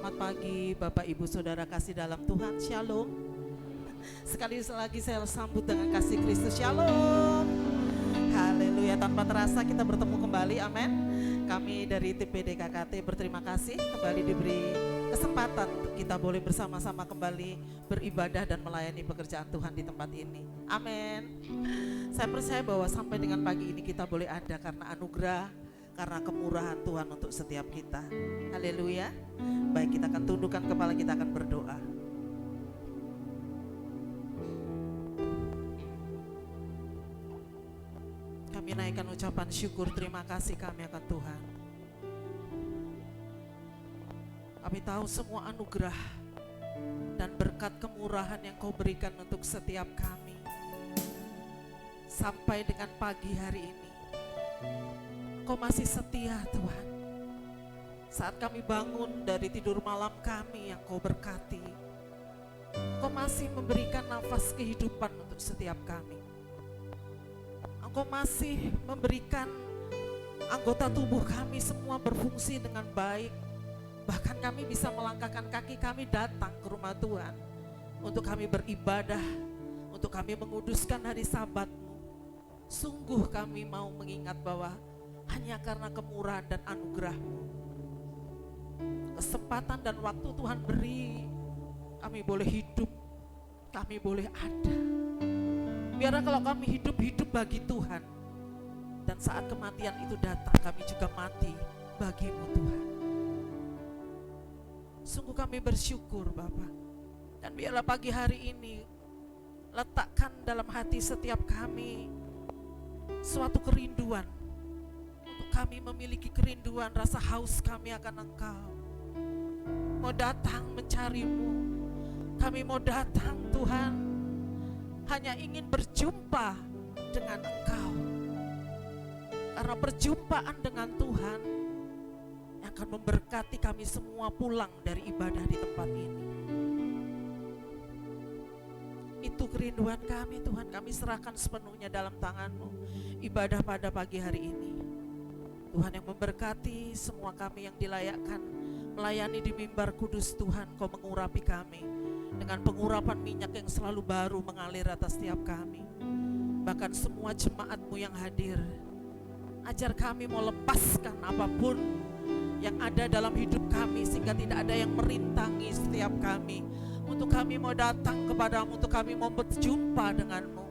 Selamat pagi Bapak Ibu Saudara kasih dalam Tuhan, Shalom. Sekali lagi saya sambut dengan kasih Kristus, Shalom. Haleluya, tanpa terasa kita bertemu kembali, amin. Kami dari tim PDKKT berterima kasih kembali diberi kesempatan untuk kita boleh bersama-sama kembali beribadah dan melayani pekerjaan Tuhan di tempat ini, amin. Saya percaya bahwa sampai dengan pagi ini kita boleh ada karena anugerah, karena kemurahan Tuhan untuk setiap kita. Haleluya. Baik, kita akan tundukkan kepala, kita akan berdoa. Kami naikkan ucapan syukur terima kasih kami akan Tuhan. Kami tahu semua anugerah dan berkat kemurahan yang Kau berikan untuk setiap kami. Sampai dengan pagi hari ini Kau masih setia Tuhan. Saat kami bangun dari tidur malam kami yang Kau berkati, Kau masih memberikan nafas kehidupan untuk setiap kami. Engkau masih memberikan anggota tubuh kami semua berfungsi dengan baik. Bahkan kami bisa melangkahkan kaki kami datang ke rumah Tuhan untuk kami beribadah, untuk kami menguduskan hari Sabat-Mu. Sungguh kami mau mengingat bahwa hanya karena kemurahan dan anugerah-Mu, kesempatan dan waktu Tuhan beri, kami boleh hidup, kami boleh ada. Biarlah kalau kami hidup bagi Tuhan, dan saat kematian itu datang kami juga mati bagi-Mu Tuhan. Sungguh kami bersyukur Bapa. Dan biarlah pagi hari ini letakkan dalam hati setiap kami suatu kerinduan. Kami memiliki kerinduan, rasa haus kami akan Engkau. Mau datang mencari-Mu. Kami mau datang Tuhan, hanya ingin berjumpa dengan Engkau. Karena perjumpaan dengan Tuhan yang akan memberkati kami semua pulang dari ibadah di tempat ini. Itu kerinduan kami Tuhan, kami serahkan sepenuhnya dalam tangan-Mu. Ibadah pada pagi hari ini, Tuhan yang memberkati semua kami yang dilayakkan melayani di mimbar kudus Tuhan. Kau mengurapi kami dengan pengurapan minyak yang selalu baru mengalir atas setiap kami. Bahkan semua jemaat-Mu yang hadir, ajar kami mau lepaskan apapun yang ada dalam hidup kami, sehingga tidak ada yang merintangi setiap kami. Untuk kami mau datang kepadamu, untuk kami mau berjumpa denganmu.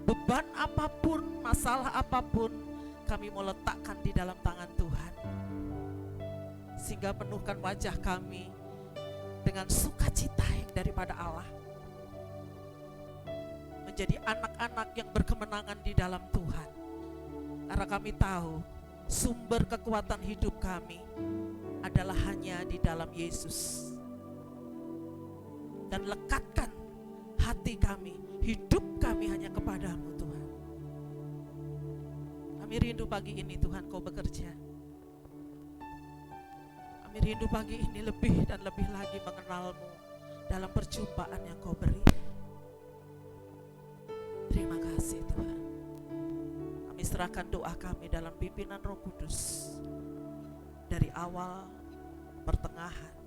Beban apapun, masalah apapun, kami mau letakkan di dalam tangan Tuhan, sehingga penuhkan wajah kami dengan sukacita yang daripada Allah, menjadi anak-anak yang berkemenangan di dalam Tuhan. Karena kami tahu sumber kekuatan hidup kami adalah hanya di dalam Yesus. Dan lekatkan hati kami, hidup kami hanya kepadamu Tuhan. Kami rindu pagi ini Tuhan Kau bekerja. Kami rindu pagi ini lebih dan lebih lagi mengenal-Mu dalam perjumpaan yang Kau beri. Terima kasih Tuhan. Kami serahkan doa kami dalam pimpinan Roh Kudus. Dari awal, pertengahan,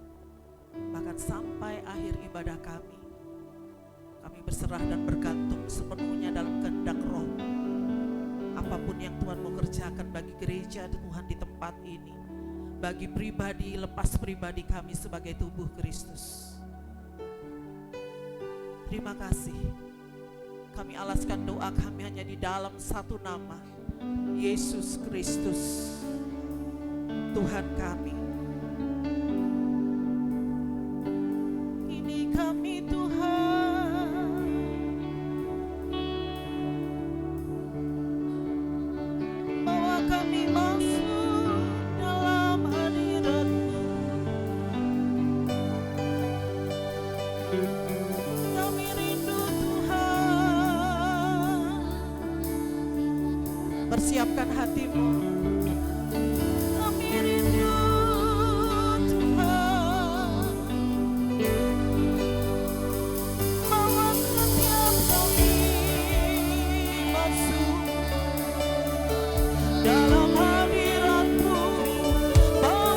bahkan sampai akhir ibadah kami. Kami berserah dan bergantung sepenuhnya dalam kehendak Roh. Apapun yang Tuhan mau kerjakan bagi gereja Tuhan di tempat ini, bagi pribadi, lepas pribadi kami sebagai tubuh Kristus. Terima kasih. Kami alaskan doa kami hanya di dalam satu nama, Yesus Kristus, Tuhan kami. Ini kami Tuhan, bawa kami masuk dalam hadirat-Mu. Kami rindu Tuhan, persiapkan hatimu. Kami rindu Tuhan, bawa setiap kami masuk dalam hadirat-Mu. Bawa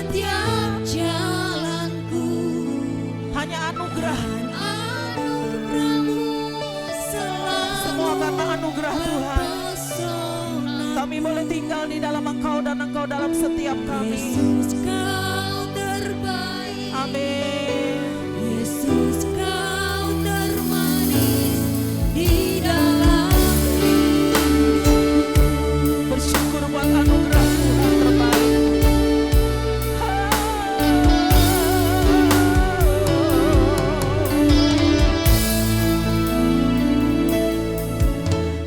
setiap jalanku. Hanya anugerah, Anugerah-Mu selalu semua karena anugerah Tuhan. mempesona. Kami boleh tinggal di dalam Engkau dan Engkau dalam setiap kami. Yesus, Kau terbaik. Amin. Yesus, Kau termanis di dalam hidupku. Bersyukur buat anugerah Tuhan terbaik.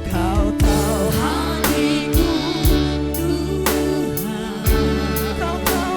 Kau tahu Hatiku Tuhan, Kau tahu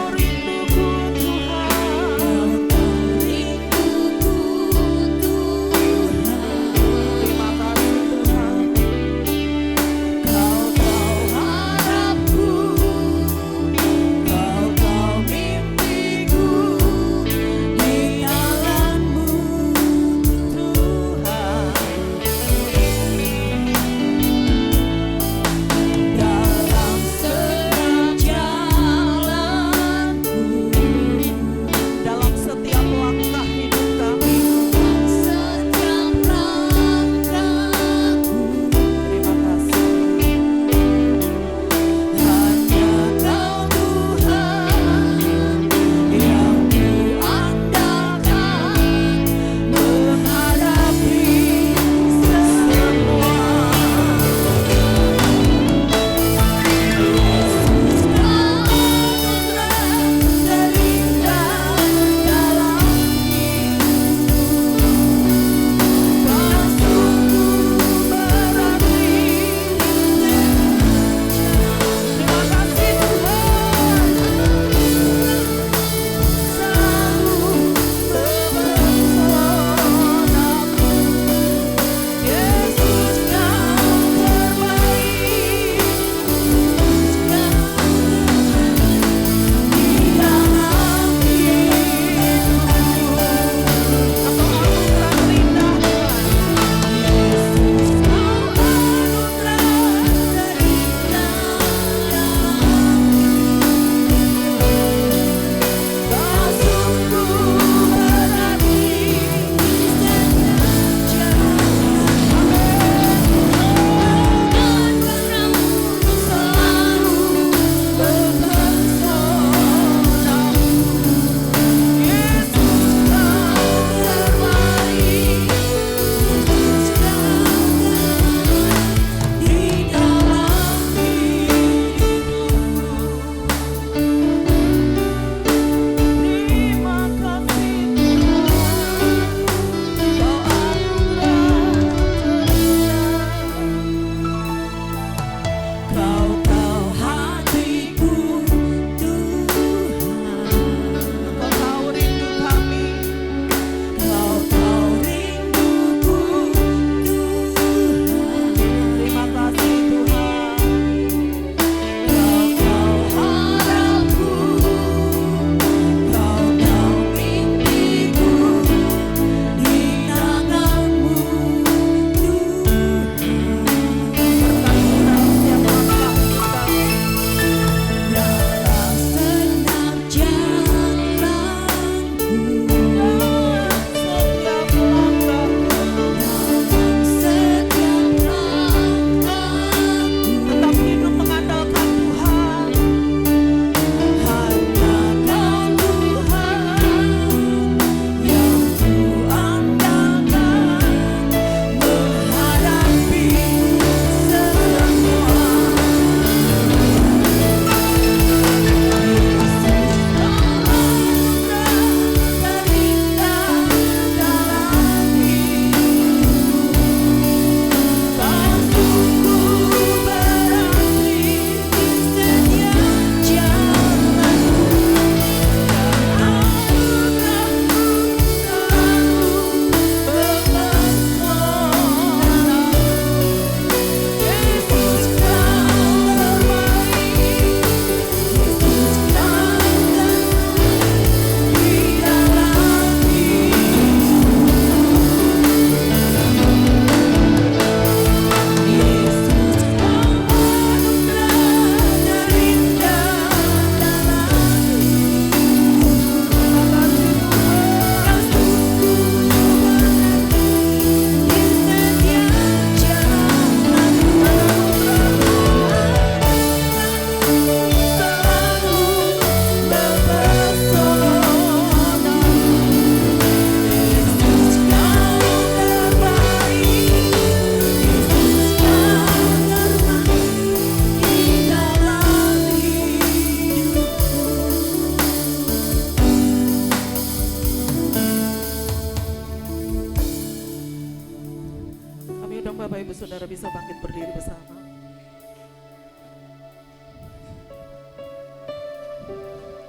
Ibu Saudara bisa bangkit berdiri bersama.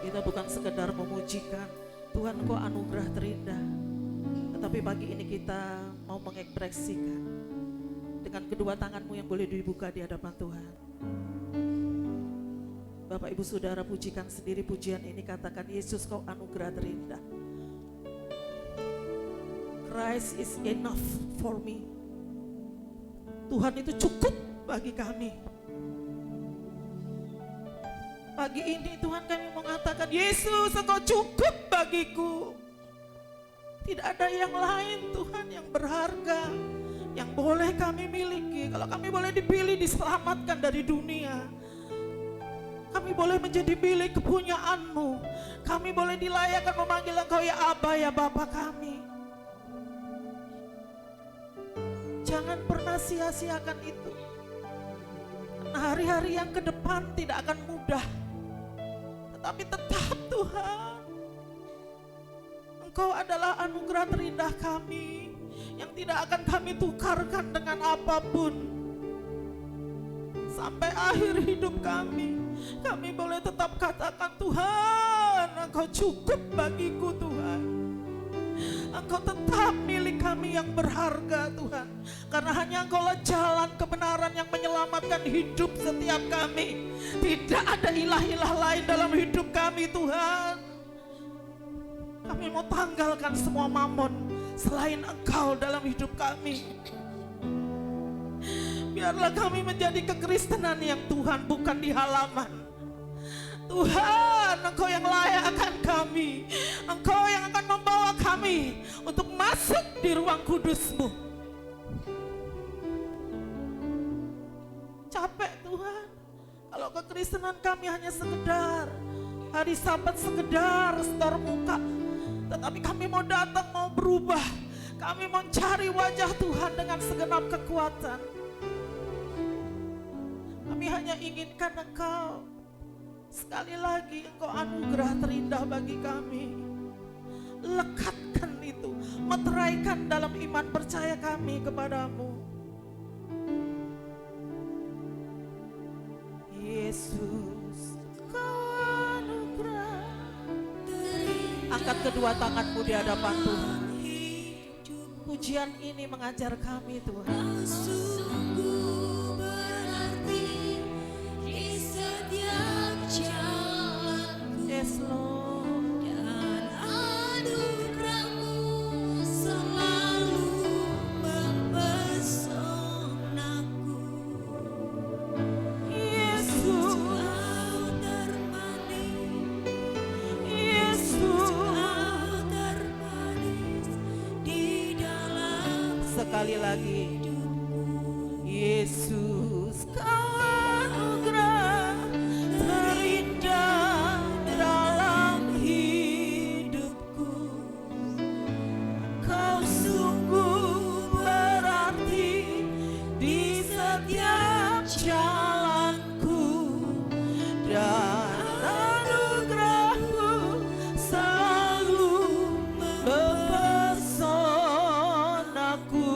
Kita bukan sekedar memujikan Tuhan, Engkau anugerah terindah, tetapi pagi ini kita mau mengekspresikan dengan kedua tanganmu yang boleh dibuka di hadapan Tuhan. Bapak Ibu Saudara, pujikan sendiri pujian ini, katakan, Yesus Kau anugerah terindah. Christ is enough for me. Tuhan itu cukup bagi kami. Pagi ini Tuhan kami mengatakan, Yesus Engkau cukup bagiku. Tidak ada yang lain Tuhan yang berharga, yang boleh kami miliki. Kalau kami boleh dipilih diselamatkan dari dunia, kami boleh menjadi milik kepunyaan-Mu, kami boleh dilayakkan memanggil Engkau ya Aba, ya Bapa kami. Jangan pernah sia-siakan itu. Karena hari-hari yang ke depan tidak akan mudah. Tetapi tetap Tuhan, Engkau adalah anugerah terindah kami yang tidak akan kami tukarkan dengan apapun. Sampai akhir hidup kami boleh tetap katakan, Tuhan, Engkau cukup bagiku Tuhan. Engkau tetap milik kami yang berharga Tuhan. Karena hanya Engkaulah jalan kebenaran yang menyelamatkan hidup setiap kami. Tidak ada ilah-ilah lain dalam hidup kami Tuhan. Kami mau tanggalkan semua mamon selain Engkau dalam hidup kami. Biarlah kami menjadi kekristenan yang Tuhan, bukan di halaman. Tuhan, Engkau yang layak akan kami. Engkau yang akan membawa kami untuk masuk di ruang kudus-Mu. Capek Tuhan, kalau kekristenan kami hanya sekedar hari Sabat, sekedar setor muka. Tetapi kami mau datang, mau berubah. Kami mau cari wajah Tuhan dengan segenap kekuatan. Kami hanya inginkan Engkau. Sekali lagi, Engkau anugerah terindah bagi kami. Lekatkan itu, meteraikan dalam iman percaya kami kepadamu. Yesus, Kau anugerah. Angkat kedua tanganmu di hadapan Tuhan. Pujian ini mengajar kami Tuhan. Sungguh berarti di setiap jalanku. Yes Lord. Dan anugerah-Mu selalu mempesonaku. Yesus, Kau termanis, Yesus. Kau termanis di dalam Sekali lagi, Yesus, Kau anugerah terindah dalam hidupku. Kau sungguh berarti di setiap jalanku, dan anugerah-Mu selalu mempesonaku.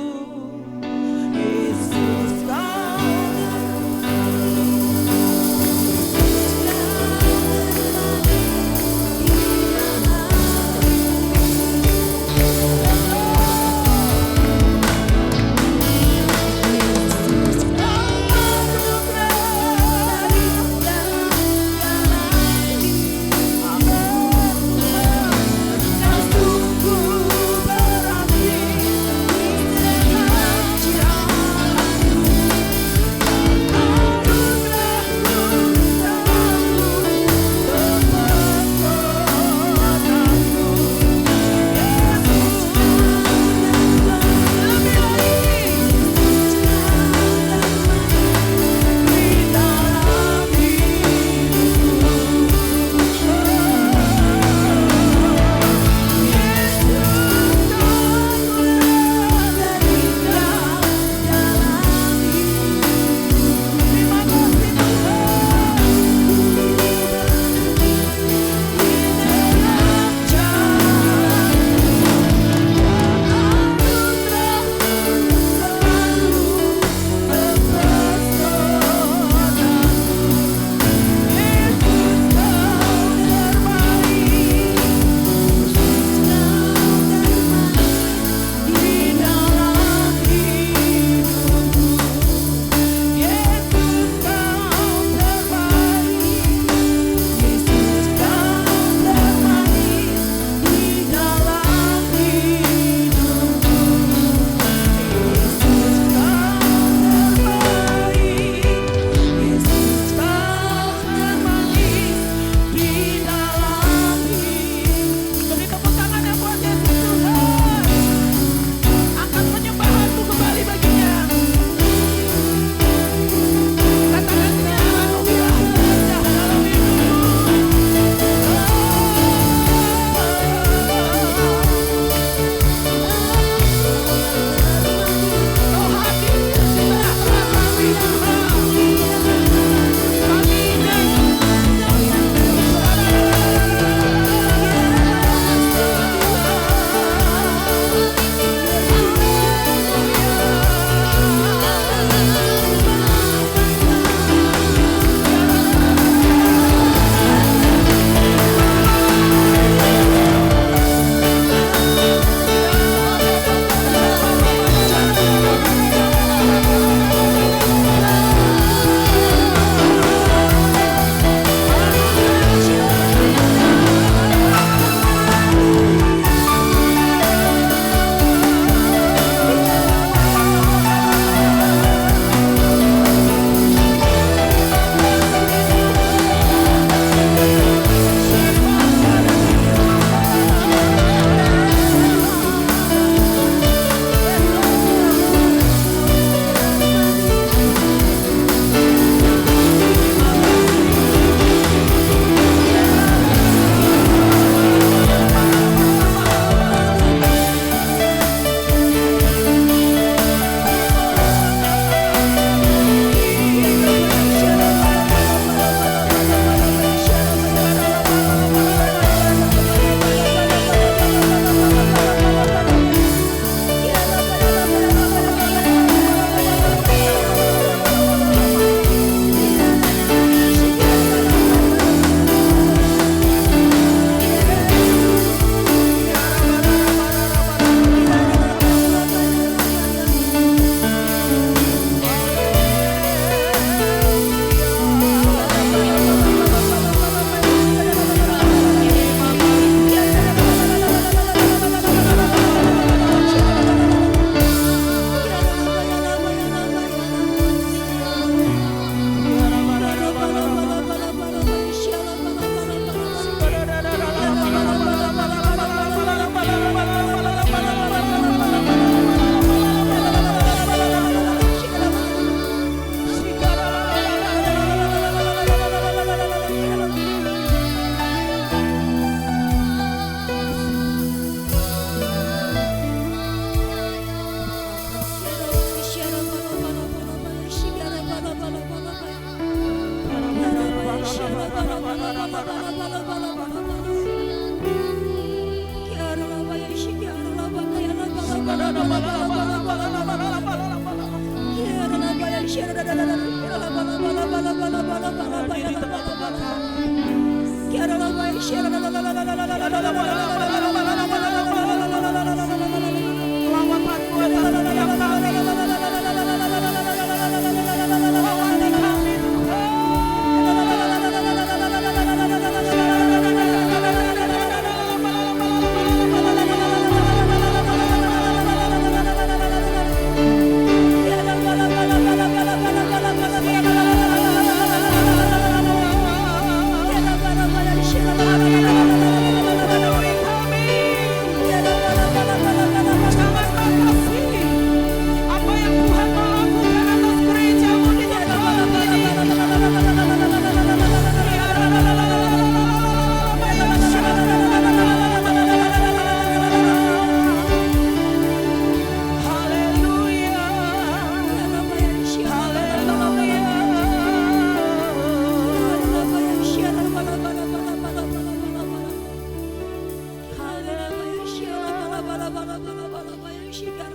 Terima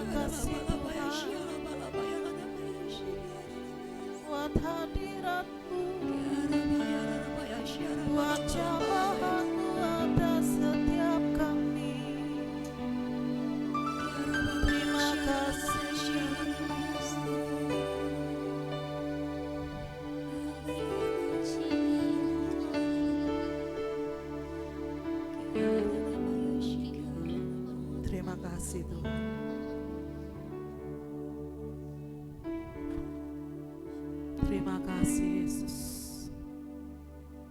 kasih Tuhan buat hadirat-Mu, buat jamahan-Mu atas setiap kami. Terima kasih. Terima kasih Tuhan. Terima kasih Yesus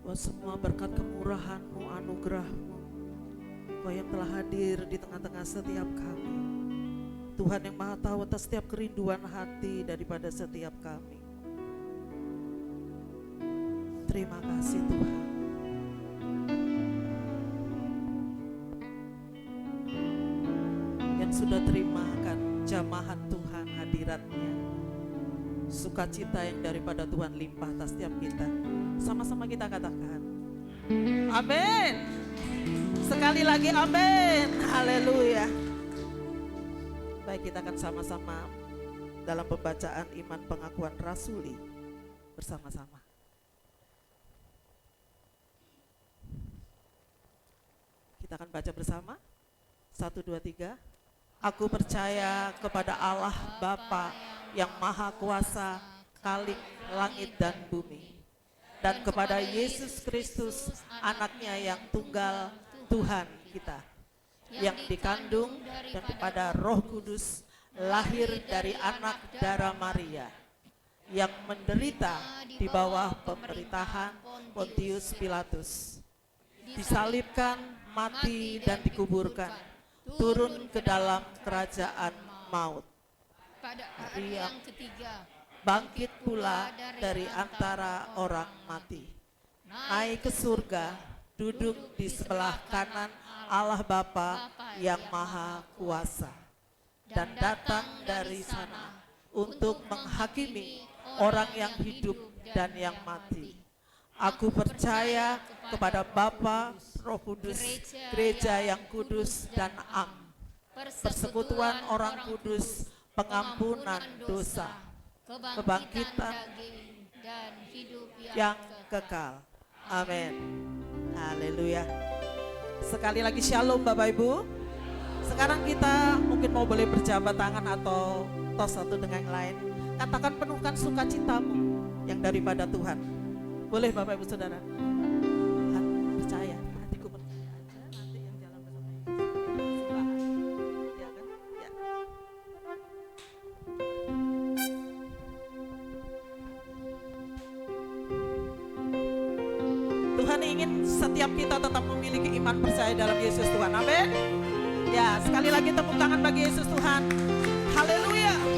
buat semua berkat kemurahan-Mu, anugerah-Mu, Kau yang telah hadir di tengah-tengah setiap kami. Tuhan yang Maha Tahu atas setiap kerinduan hati daripada setiap kami. Terima kasih Tuhan. Yang sudah terimakan jamahan Tuhan, hadirat-Nya, sukacita yang daripada Tuhan limpah atas setiap kita. Sama-sama kita katakan amin. Sekali lagi amin. Haleluya. Baik, kita akan sama-sama dalam pembacaan iman pengakuan rasuli bersama-sama. Kita akan baca bersama. 1, 2, 3. Aku percaya kepada Allah Bapa yang Maha Kuasa, Khalik langit dan bumi, dan kepada Yesus Kristus, anaknya yang tunggal, Tuhan kita, yang dikandung daripada Roh Kudus, lahir dari anak darah Maria, yang menderita di bawah pemerintahan Pontius Pilatus, disalibkan, mati dan dikuburkan, turun ke dalam kerajaan maut. Pada hari yang ketiga, Bangkit pula dari antara orang mati, naik ke surga, duduk di sebelah kanan Allah Bapa yang Maha Kuasa, dan datang dari sana untuk menghakimi orang yang hidup dan yang mati. Aku percaya kepada Bapa, Roh Kudus, gereja yang kudus dan am, persekutuan orang kudus, pengampunan dosa, kebangkitan dan hidup yang kekal. Amin. Haleluya. Sekali lagi shalom Bapak Ibu. Sekarang kita mungkin mau boleh berjabat tangan atau tos satu dengan yang lain. Katakan penuhkan sukacitamu yang daripada Tuhan. Boleh Bapak Ibu Saudara. Percaya, hatiku percaya aja nanti yang jalan bersama Yesus. Ya kan? Ya. Tuhan ingin setiap kita tetap memiliki iman percaya dalam Yesus Tuhan. Amin. Ya, sekali lagi tepuk tangan bagi Yesus Tuhan. Haleluya. Terima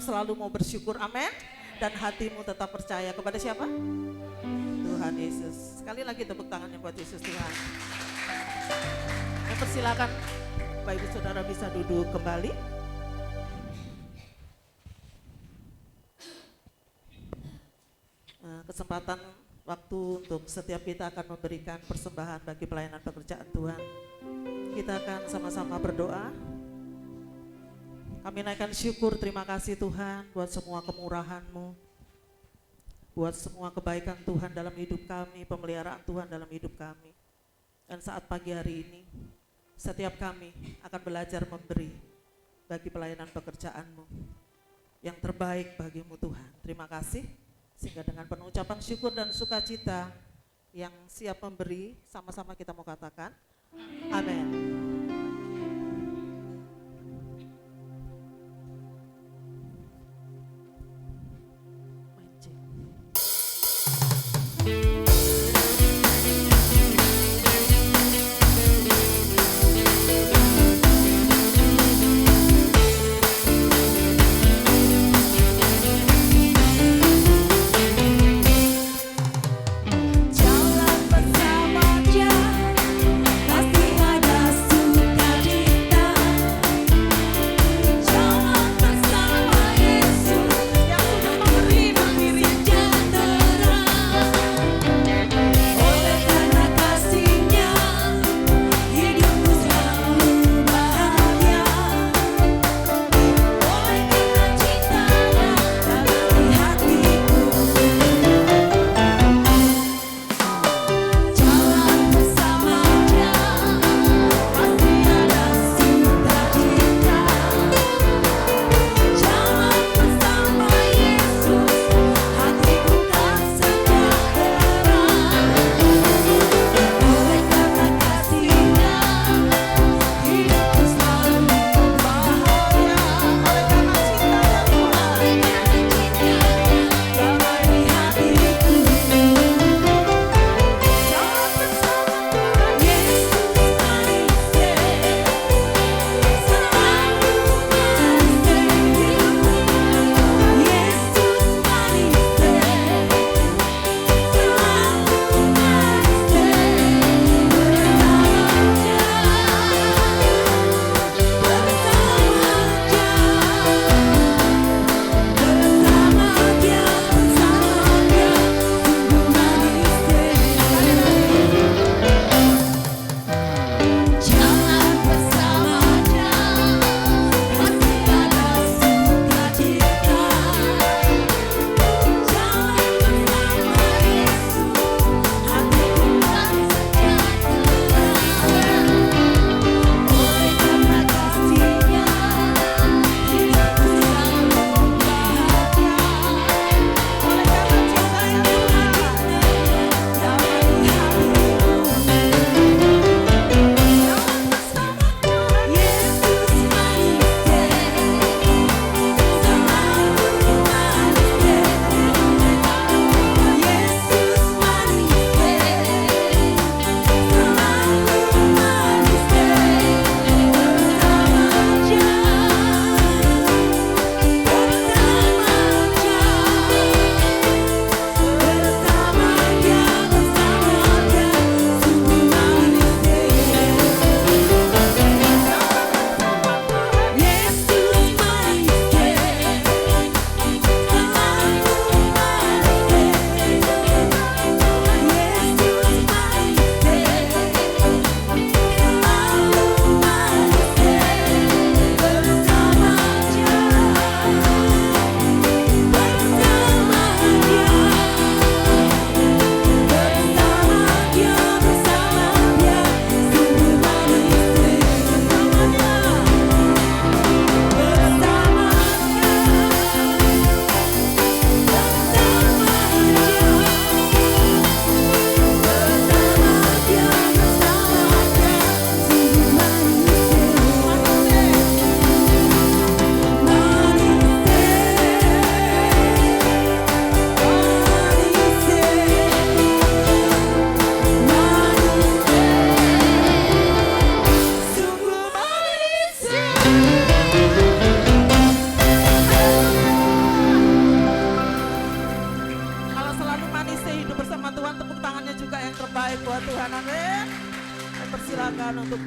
selalu mau bersyukur, amin. Dan hatimu tetap percaya kepada siapa? Tuhan Yesus. Sekali lagi tepuk tangannya buat Yesus Tuhan. Persilakan Bapak Ibu Saudara bisa duduk kembali. Kesempatan waktu untuk setiap kita akan memberikan persembahan bagi pelayanan pekerjaan Tuhan. Kita akan sama-sama berdoa. Kami naikkan syukur, terima kasih Tuhan buat semua kemurahan-Mu, buat semua kebaikan Tuhan dalam hidup kami, pemeliharaan Tuhan dalam hidup kami. Dan saat pagi hari ini, setiap kami akan belajar memberi bagi pelayanan pekerjaan-Mu yang terbaik bagi-Mu Tuhan. Terima kasih, sehingga dengan penuh ucapan syukur dan sukacita yang siap memberi, sama-sama kita mau katakan, amin. Jalan bersama Dia, pasti ada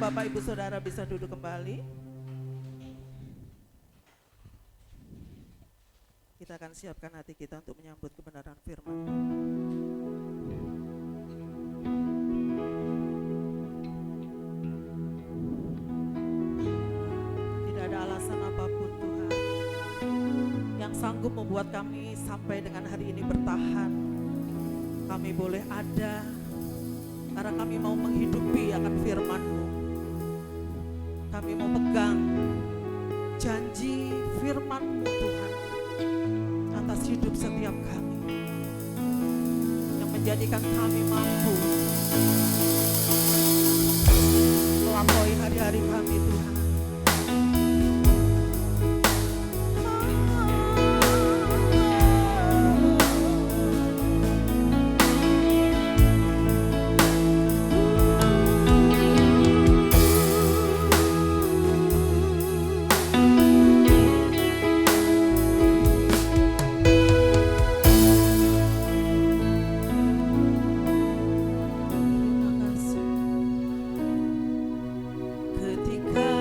Bapak Ibu Saudara bisa duduk kembali. Kita akan siapkan hati kita untuk menyambut kebenaran firman. Tidak ada alasan apapun Tuhan yang sanggup membuat kami sampai dengan hari ini bertahan. Kami boleh ada karena kami mau menghidupi akan firman-Mu. Kami mau pegang janji firman-Mu Tuhan atas hidup setiap kami, yang menjadikan kami mampu melampaui hari-hari kami Tuhan. Ketika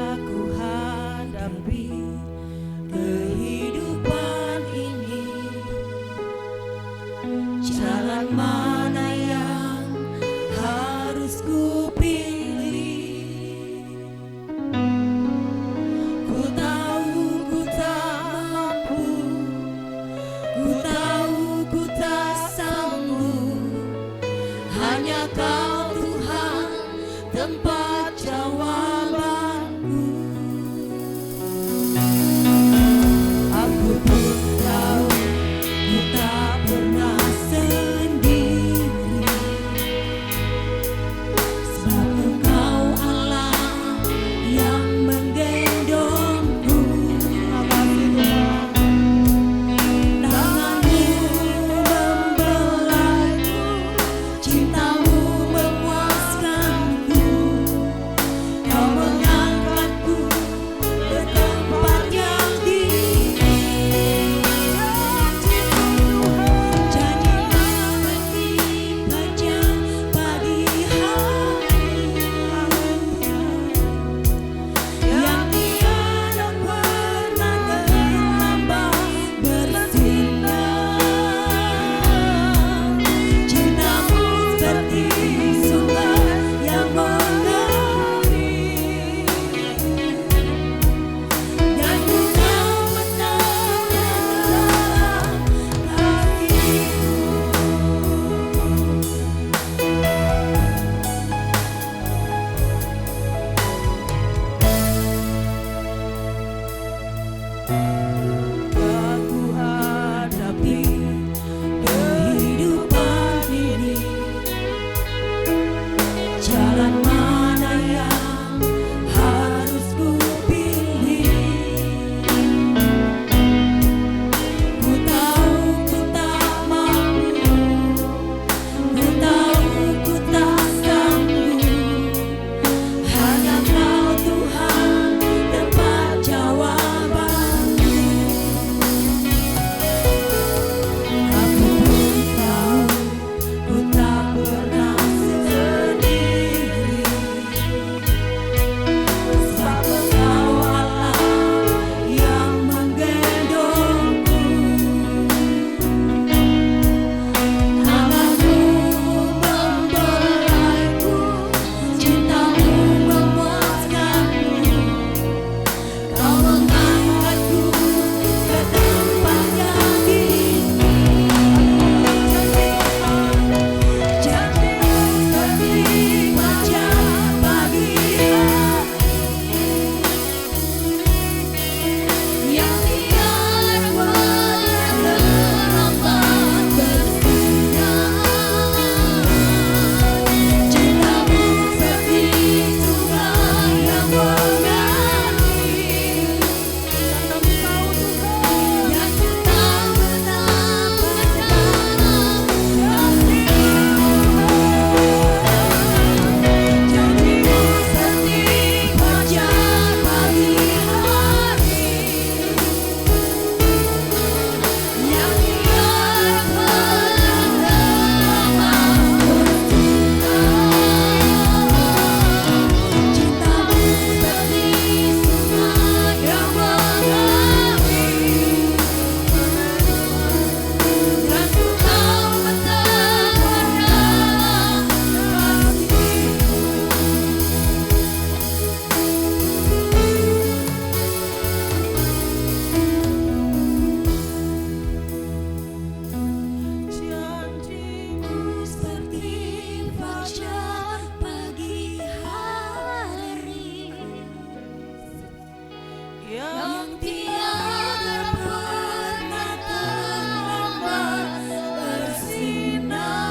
yang tiada pernah terlambat bersinar.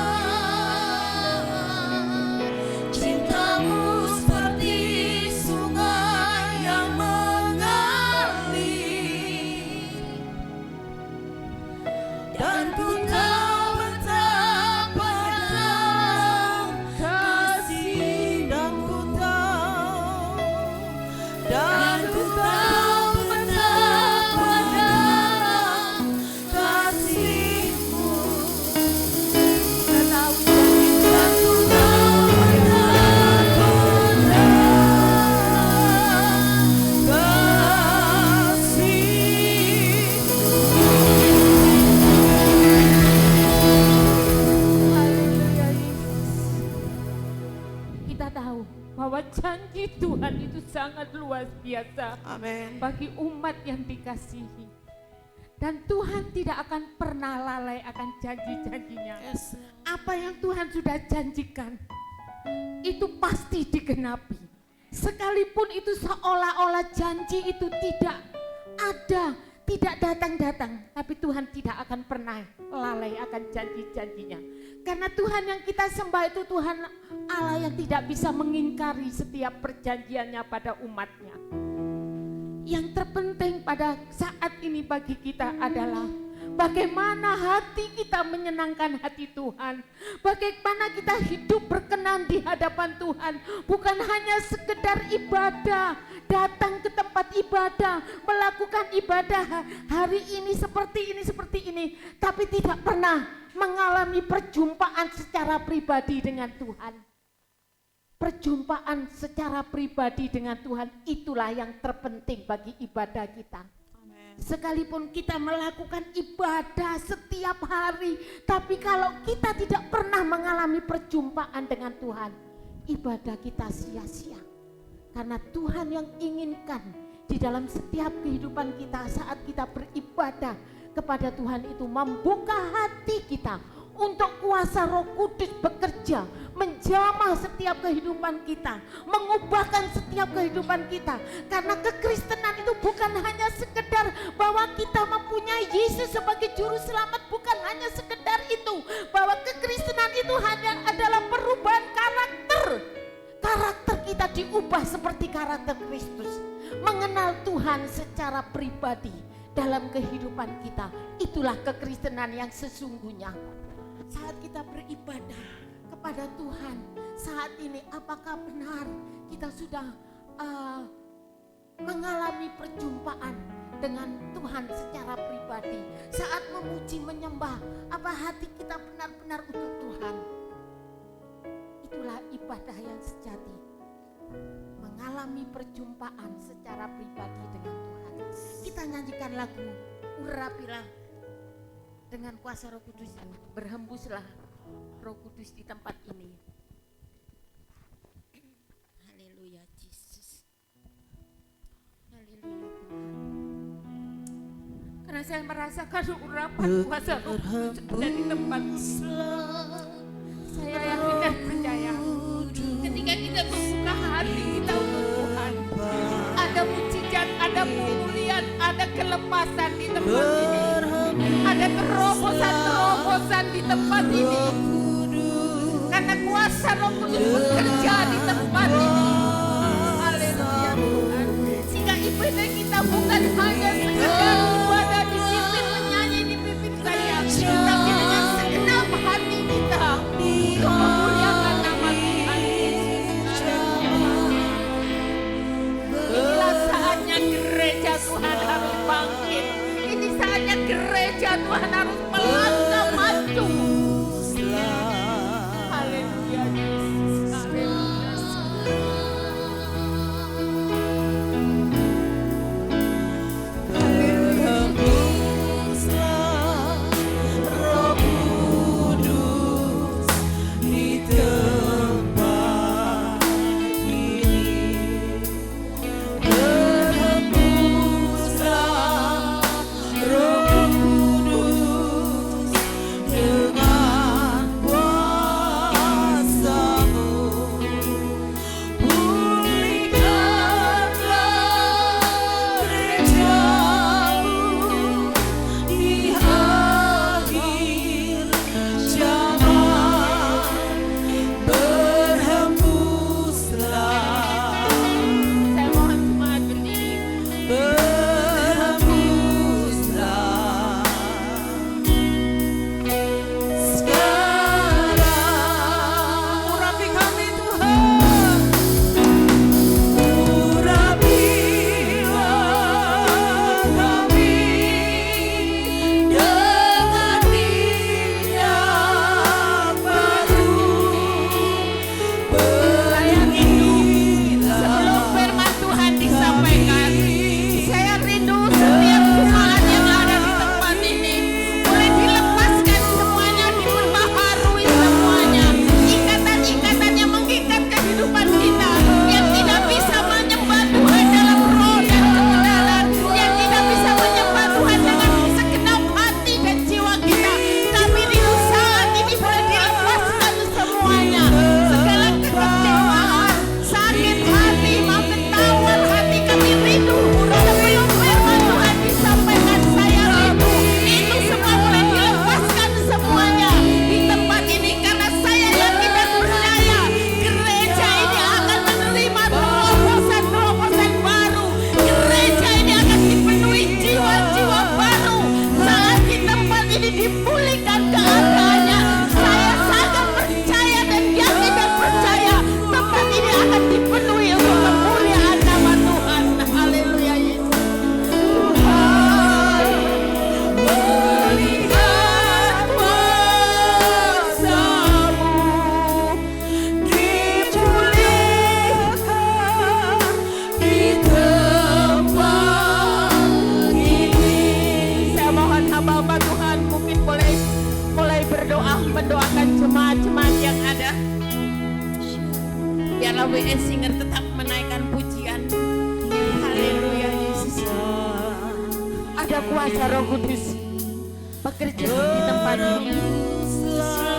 Cintamu seperti sungai yang mengalir, dan ku tahu betapa dalam kasih, dan ku tahu dan ku tahu betapa dalam kasih-Mu. Dan ku tahu betapa dalam Haleluya, Yesus. Kita tahu bahwa janji Tuhan itu sangat luar biasa amin. bagi umat yang dikasihi. Dan Tuhan tidak akan pernah lalai akan janji-janjinya. Yes. Apa yang Tuhan sudah janjikan itu pasti digenapi. Sekalipun itu seolah-olah janji itu tidak ada, tidak datang-datang, tapi Tuhan tidak akan pernah lalai akan janji-janjinya. Karena Tuhan yang kita sembah itu Tuhan Allah yang tidak bisa mengingkari setiap perjanjiannya pada umatnya. Yang terpenting pada saat ini bagi kita adalah bagaimana hati kita menyenangkan hati Tuhan. Bagaimana kita hidup berkenan di hadapan Tuhan. Bukan hanya sekedar ibadah, datang ke tempat ibadah, melakukan ibadah hari ini seperti ini, tapi tidak pernah mengalami perjumpaan secara pribadi dengan Tuhan. Perjumpaan secara pribadi dengan Tuhan itulah yang terpenting bagi ibadah kita. Sekalipun kita melakukan ibadah setiap hari, tapi kalau kita tidak pernah mengalami perjumpaan dengan Tuhan, ibadah kita sia-sia. Karena Tuhan yang inginkan di dalam setiap kehidupan kita saat kita beribadah kepada Tuhan itu membuka hati kita untuk kuasa Roh Kudus bekerja, menjamah setiap kehidupan kita, mengubahkan setiap kehidupan kita. Karena kekristenan itu bukan hanya sekedar bahwa kita mempunyai Yesus sebagai juru selamat, bukan hanya sekedar itu. Bahwa kekristenan itu hanya adalah perubahan karakter. Karakter kita diubah seperti karakter Kristus. Mengenal Tuhan secara pribadi dalam kehidupan kita. Itulah kekristenan yang sesungguhnya. Saat kita beribadah kepada Tuhan saat ini, apakah benar kita sudah mengalami perjumpaan dengan Tuhan secara pribadi? Saat memuji menyembah, apa hati kita benar-benar untuk Tuhan? Itulah ibadah yang sejati, mengalami perjumpaan secara pribadi dengan Tuhan. Kita nyanyikan lagu Urapilah dengan kuasa Roh Kudus, berhembuslah Roh Kudus di tempat ini. Haleluya Yesus. Haleluya Tuhan. Karena saya merasakan urapan kuasa Roh Kudus ada di tempat ini. Saya yakin dan percaya ketika kita membuka hati kita untuk Tuhan, ada mujizat, ada pemulihan, ada kelepasan di tempat ini. Ada terobosan-terobosan di tempat ini. Karena kuasa Roh Kudus bekerja di tempat ini. Haleluya Tuhan. Sehingga ibadah kita bukan hanya sekedar ibadah dipimpin menyanyi dipimpin saja, tapi dengan segenap hati kita untuk memuliakan nama Tuhan Yesus. Inilah saatnya gereja Tuhan harus bangkit. Ini saatnya gereja Tuhan harus melangkah maju. Haleluya Yesus. Haleluya. AWS Singer tetap menaikkan pujian. Haleluya Yesus. Ada kuasa Roh Kudus bekerja di tempat ini.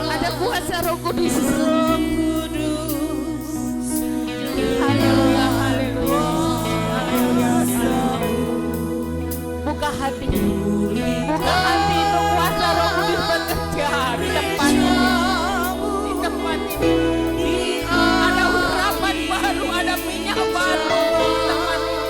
Ada kuasa Roh Kudus. Haleluya, haleluya, haleluya. Buka hati untuk kuasa Roh Kudus bekerja di tempat ini. Di tempat ini ada urapan baru, ada minyak baru di tempat ini.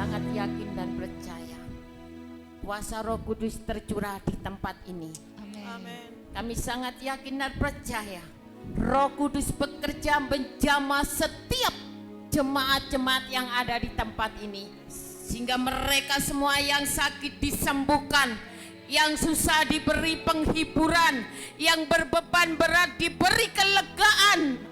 sangat yakin dan percaya kuasa Roh Kudus tercurah di tempat ini. Amin. Kami sangat yakin dan percaya Roh Kudus bekerja menjamah setiap jemaat-jemaat yang ada di tempat ini, sehingga mereka semua yang sakit disembuhkan, yang susah diberi penghiburan, yang berbeban berat diberi kelegaan,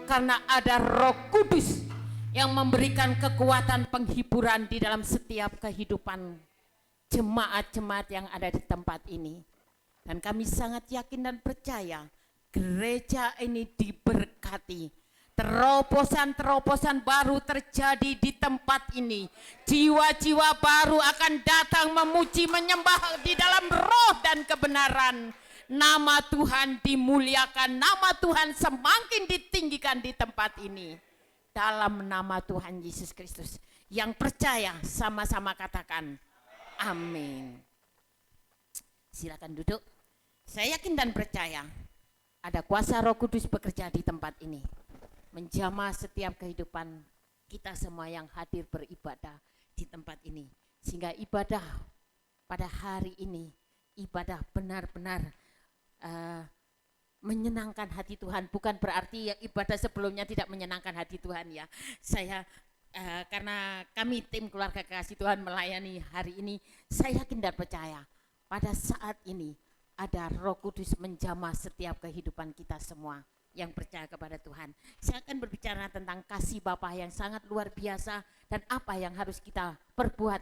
karena ada Roh Kudus yang memberikan kekuatan penghiburan di dalam setiap kehidupan jemaat-jemaat yang ada di tempat ini. Dan kami sangat yakin dan percaya gereja ini diberkati. Terobosan-terobosan baru terjadi di tempat ini. Jiwa-jiwa baru akan datang memuji menyembah di dalam roh dan kebenaran. Nama Tuhan dimuliakan, nama Tuhan semakin ditinggikan di tempat ini. Dalam nama Tuhan Yesus Kristus. Yang percaya sama-sama katakan amin. Silakan duduk. Saya yakin dan percaya ada kuasa Roh Kudus bekerja di tempat ini, menjamah setiap kehidupan kita semua yang hadir beribadah di tempat ini, sehingga ibadah pada hari ini ibadah benar-benar menyenangkan hati Tuhan. Bukan berarti ibadah sebelumnya tidak menyenangkan hati Tuhan ya. Saya karena kami tim keluarga kasih Tuhan melayani hari ini, saya yakin dan percaya pada saat ini ada Roh Kudus menjamah setiap kehidupan kita semua yang percaya kepada Tuhan. Saya akan berbicara tentang kasih Bapa yang sangat luar biasa dan apa yang harus kita perbuat.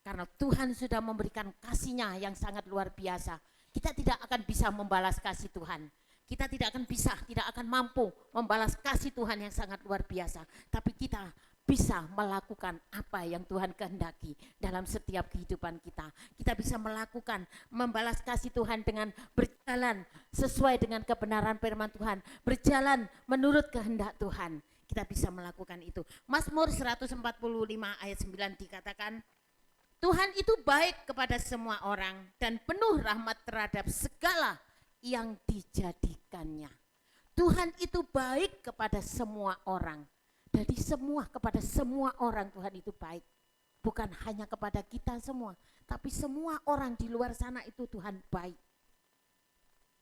Karena Tuhan sudah memberikan kasih-Nya yang sangat luar biasa. Kita tidak akan bisa membalas kasih Tuhan. Kita tidak akan mampu membalas kasih Tuhan yang sangat luar biasa. Tapi kita bisa melakukan apa yang Tuhan kehendaki dalam setiap kehidupan kita. Kita bisa melakukan, membalas kasih Tuhan dengan berjalan sesuai dengan kebenaran firman Tuhan, berjalan menurut kehendak Tuhan. Kita bisa melakukan itu. Mazmur 145 ayat 9 dikatakan, Tuhan itu baik kepada semua orang dan penuh rahmat terhadap segala yang dijadikannya. Tuhan itu baik kepada semua orang. Jadi kepada semua orang Tuhan itu baik. Bukan hanya kepada kita semua, tapi semua orang di luar sana itu Tuhan baik.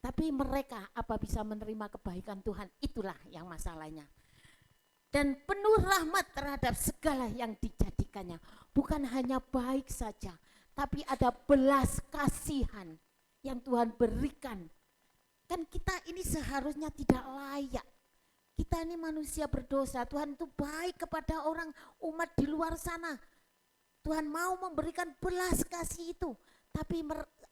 Tapi mereka apa bisa menerima kebaikan Tuhan? Itulah yang masalahnya. Dan penuh rahmat terhadap segala yang dijadikannya. Bukan hanya baik saja, tapi ada belas kasihan yang Tuhan berikan. Kan kita ini seharusnya tidak layak. Kita ini manusia berdosa. Tuhan itu baik kepada orang umat di luar sana. Tuhan mau memberikan belas kasih itu. Tapi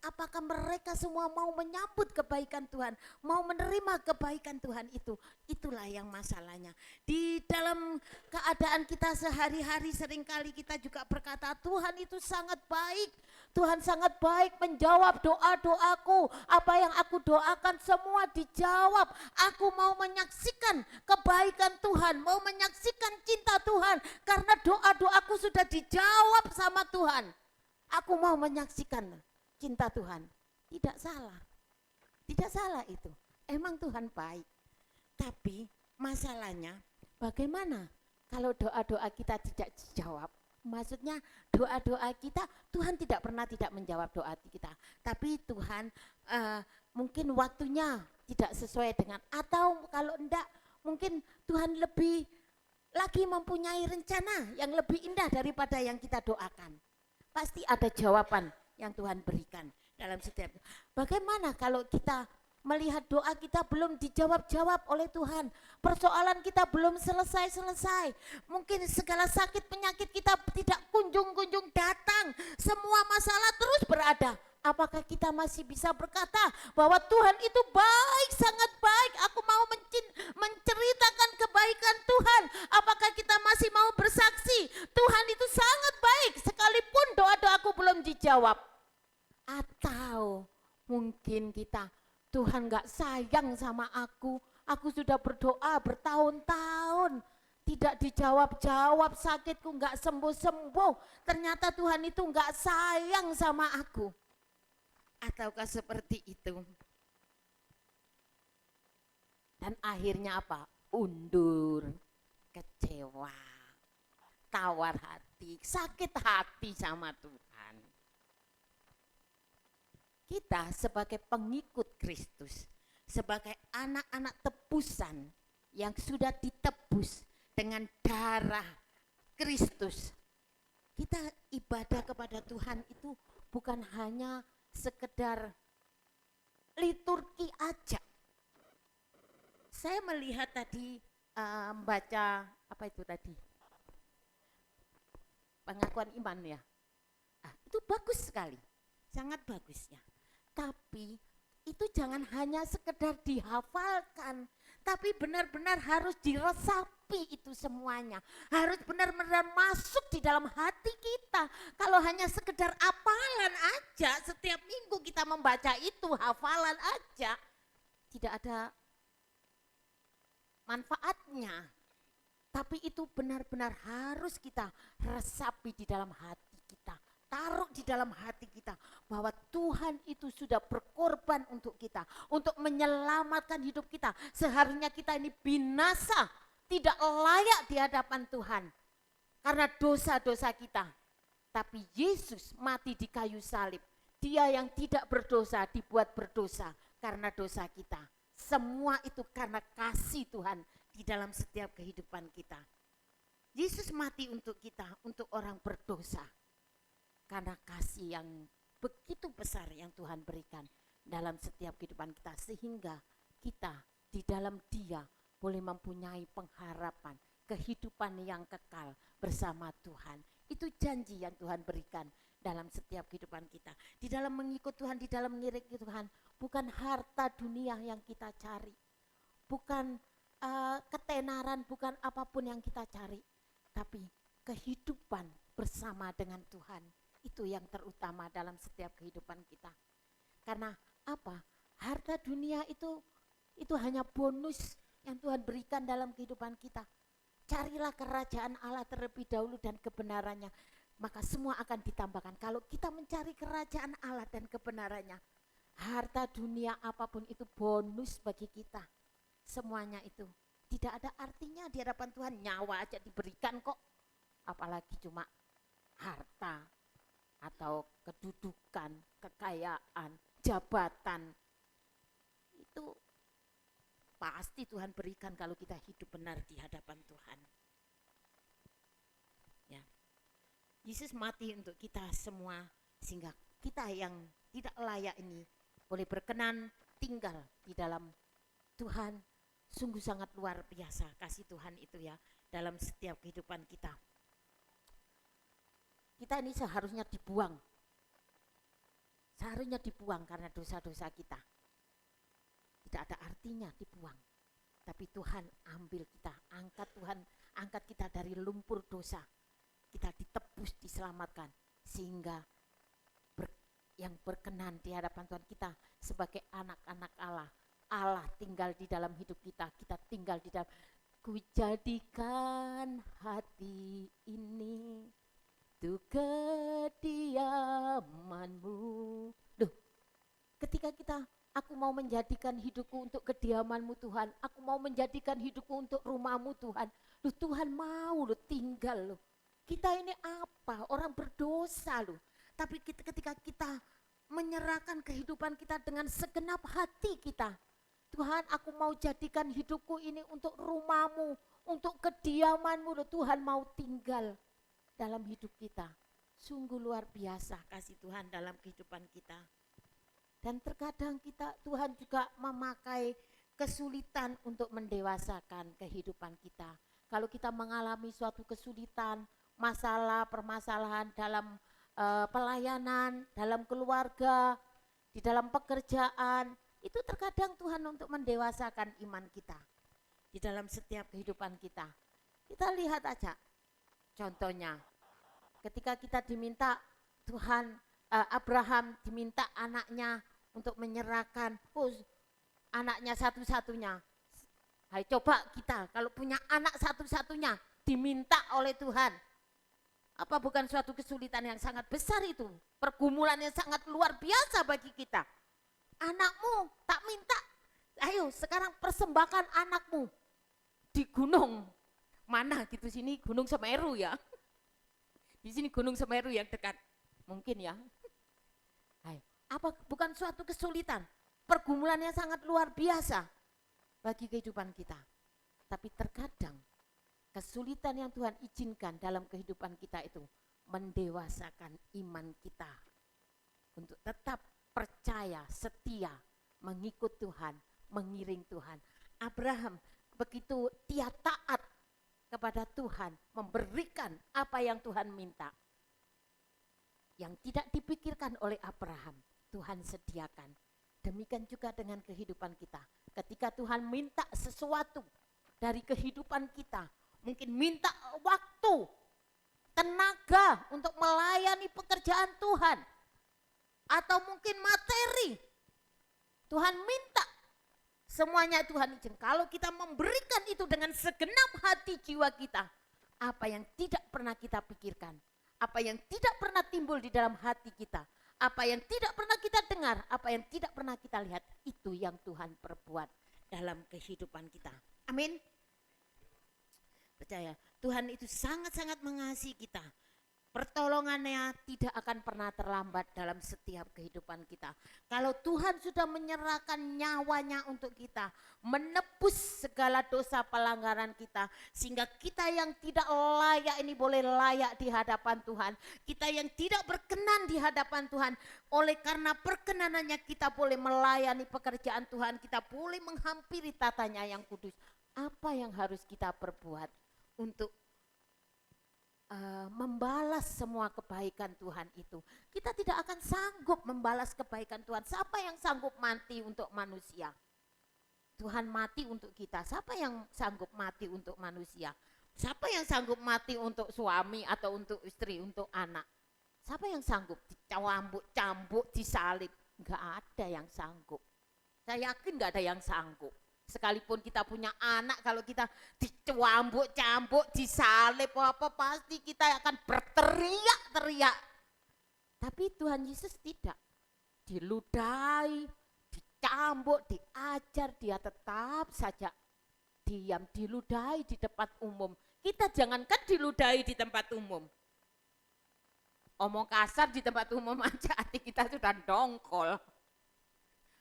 apakah mereka semua mau menyambut kebaikan Tuhan? Mau menerima kebaikan Tuhan itu? Itulah yang masalahnya. Di dalam keadaan kita sehari-hari seringkali kita juga berkata Tuhan itu sangat baik. Tuhan sangat baik menjawab doa-doaku. Apa yang aku doakan semua dijawab. Aku mau menyaksikan kebaikan Tuhan. Mau menyaksikan cinta Tuhan. Karena doa-doaku sudah dijawab sama Tuhan. Aku mau menyaksikan cinta Tuhan. Tidak salah. Tidak salah itu. Emang Tuhan baik. Tapi masalahnya bagaimana kalau doa-doa kita tidak dijawab? Maksudnya doa-doa kita, Tuhan tidak pernah tidak menjawab doa kita. Tapi Tuhan mungkin waktunya tidak sesuai dengan, atau kalau enggak mungkin Tuhan lebih lagi mempunyai rencana yang lebih indah daripada yang kita doakan. Pasti ada jawaban yang Tuhan berikan dalam setiap. Bagaimana kalau kita melihat doa kita belum dijawab-jawab oleh Tuhan, persoalan kita belum selesai-selesai, mungkin segala sakit penyakit kita tidak kunjung-kunjung datang, semua masalah terus berada. Apakah kita masih bisa berkata bahwa Tuhan itu baik, sangat baik, aku mau menceritakan kebaikan Tuhan? Apakah kita masih mau bersaksi Tuhan itu sangat baik sekalipun doa-doaku belum dijawab? Atau mungkin kita, Tuhan gak sayang sama aku sudah berdoa bertahun-tahun, tidak dijawab-jawab, sakitku gak sembuh-sembuh, ternyata Tuhan itu gak sayang sama aku. Ataukah seperti itu? Dan akhirnya apa? Undur, kecewa. tawar hati, sakit hati sama Tuhan. Kita sebagai pengikut Kristus, sebagai anak-anak tebusan yang sudah ditebus dengan darah Kristus, kita ibadah kepada Tuhan itu bukan hanya sekedar liturgi aja. Saya melihat tadi baca apa itu tadi? Pengakuan iman ya. Itu bagus sekali. Sangat bagus ya. Tapi itu jangan hanya sekedar dihafalkan, tapi benar-benar harus diresapi itu semuanya. Harus benar-benar masuk di dalam hati kita. Kalau hanya sekedar hafalan aja, setiap minggu kita membaca itu hafalan aja, tidak ada manfaatnya. Tapi itu benar-benar harus kita resapi di dalam hati kita. Taruh di dalam hati kita bahwa Tuhan itu sudah berkorban untuk kita, untuk menyelamatkan hidup kita. Seharusnya kita ini binasa, tidak layak di hadapan Tuhan karena dosa-dosa kita. Tapi Yesus mati di kayu salib. Dia yang tidak berdosa dibuat berdosa karena dosa kita. Semua itu karena kasih Tuhan di dalam setiap kehidupan kita. Yesus mati untuk kita, untuk orang berdosa. Karena kasih yang begitu besar yang Tuhan berikan dalam setiap kehidupan kita. Sehingga kita di dalam Dia boleh mempunyai pengharapan, kehidupan yang kekal bersama Tuhan. Itu janji yang Tuhan berikan dalam setiap kehidupan kita. Di dalam mengikut Tuhan, di dalam mengiring Tuhan, bukan harta dunia yang kita cari. Bukan ketenaran, bukan apapun yang kita cari. Tapi kehidupan bersama dengan Tuhan. Itu yang terutama dalam setiap kehidupan kita. Karena apa? Harta dunia itu hanya bonus yang Tuhan berikan dalam kehidupan kita. Carilah kerajaan Allah terlebih dahulu dan kebenarannya, maka semua akan ditambahkan. Kalau kita mencari kerajaan Allah dan kebenarannya, harta dunia apapun itu bonus bagi kita. Semuanya itu tidak ada artinya di hadapan Tuhan. Nyawa aja diberikan kok, apalagi cuma harta atau kedudukan, kekayaan, jabatan. Itu pasti Tuhan berikan kalau kita hidup benar di hadapan Tuhan. Ya. Yesus mati untuk kita semua sehingga kita yang tidak layak ini boleh berkenan tinggal di dalam Tuhan. Sungguh sangat luar biasa kasih Tuhan itu ya dalam setiap kehidupan kita. Kita ini seharusnya dibuang. Seharusnya dibuang karena dosa-dosa kita. Tidak ada artinya dibuang. Tapi Tuhan ambil kita, angkat kita dari lumpur dosa. Kita ditebus, diselamatkan. Sehingga yang berkenan di hadapan Tuhan kita sebagai anak-anak Allah. Allah tinggal di dalam hidup kita, kita tinggal di dalam. Ku jadikan hati ini untuk kediamanmu. Duh, ketika aku mau menjadikan hidupku untuk kediamanmu Tuhan, aku mau menjadikan hidupku untuk rumahmu Tuhan. Loh, Tuhan mau tinggal loh. Kita ini apa? Orang berdosa loh. Tapi ketika kita menyerahkan kehidupan kita dengan segenap hati kita, Tuhan, aku mau jadikan hidupku ini untuk rumahmu, untuk kediamanmu loh. Tuhan mau tinggal dalam hidup kita. Sungguh luar biasa kasih Tuhan dalam kehidupan kita. Dan terkadang Tuhan juga memakai kesulitan untuk mendewasakan kehidupan kita. Kalau kita mengalami suatu kesulitan, permasalahan dalam pelayanan, dalam keluarga, di dalam pekerjaan, itu terkadang Tuhan untuk mendewasakan iman kita. Di dalam setiap kehidupan kita. Kita lihat aja. Contohnya, ketika kita diminta Tuhan, Abraham diminta anaknya untuk menyerahkan, anaknya satu-satunya. Hai, coba kita kalau punya anak satu-satunya diminta oleh Tuhan. Apa bukan suatu kesulitan yang sangat besar itu? Pergumulan yang sangat luar biasa bagi kita. Anakmu tak minta, ayo sekarang persembahkan anakmu di gunung. Mana gitu sini Gunung Semeru ya. Di sini Gunung Semeru yang dekat. Mungkin ya. Hai, apa bukan suatu kesulitan? Pergumulannya sangat luar biasa bagi kehidupan kita. Tapi terkadang kesulitan yang Tuhan izinkan dalam kehidupan kita itu mendewasakan iman kita untuk tetap percaya, setia, mengikut Tuhan, mengiring Tuhan. Abraham begitu dia taat kepada Tuhan, memberikan apa yang Tuhan minta. Yang tidak dipikirkan oleh Abraham, Tuhan sediakan. Demikian juga dengan kehidupan kita. Ketika Tuhan minta sesuatu dari kehidupan kita, mungkin minta waktu, tenaga untuk melayani pekerjaan Tuhan, atau mungkin materi, Tuhan minta, semuanya Tuhan izin. Kalau kita memberikan itu dengan segenap hati jiwa kita, apa yang tidak pernah kita pikirkan, apa yang tidak pernah timbul di dalam hati kita, apa yang tidak pernah kita dengar, apa yang tidak pernah kita lihat, itu yang Tuhan perbuat dalam kehidupan kita. Amin. Percaya, Tuhan itu sangat-sangat mengasihi kita. Pertolongannya tidak akan pernah terlambat dalam setiap kehidupan kita. Kalau Tuhan sudah menyerahkan nyawanya untuk kita, menebus segala dosa pelanggaran kita, sehingga kita yang tidak layak ini boleh layak di hadapan Tuhan. Kita yang tidak berkenan di hadapan Tuhan, oleh karena perkenanannya kita boleh melayani pekerjaan Tuhan, kita boleh menghampiri tatanya yang kudus. Apa yang harus kita perbuat untuk membalas semua kebaikan Tuhan itu? Kita tidak akan sanggup membalas kebaikan Tuhan. Siapa yang sanggup mati untuk manusia? Tuhan mati untuk kita. Siapa yang sanggup mati untuk manusia? Siapa yang sanggup mati untuk suami atau untuk istri, untuk anak? Siapa yang sanggup dicambuk, disalib? Enggak ada yang sanggup. Saya yakin enggak ada yang sanggup. Sekalipun kita punya anak, kalau kita dicambuk, disalib apa, pasti kita akan berteriak-teriak. Tapi Tuhan Yesus tidak. Diludahi, dicambuk, diajar, dia tetap saja diam, diludahi di tempat umum. Kita jangankan diludahi di tempat umum. Omong kasar di tempat umum aja hati kita sudah dongkol.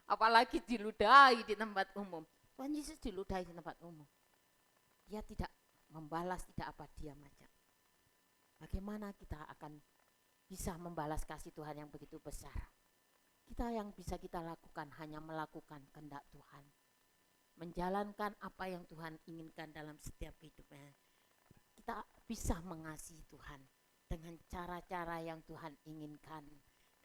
Apalagi diludahi di tempat umum. Tuhan Yesus diludahi di tempat umum. Dia tidak membalas, tidak apa, diam aja. Bagaimana kita akan bisa membalas kasih Tuhan yang begitu besar? Kita yang bisa kita lakukan hanya melakukan kehendak Tuhan. Menjalankan apa yang Tuhan inginkan dalam setiap hidupnya. Kita bisa mengasihi Tuhan dengan cara-cara yang Tuhan inginkan.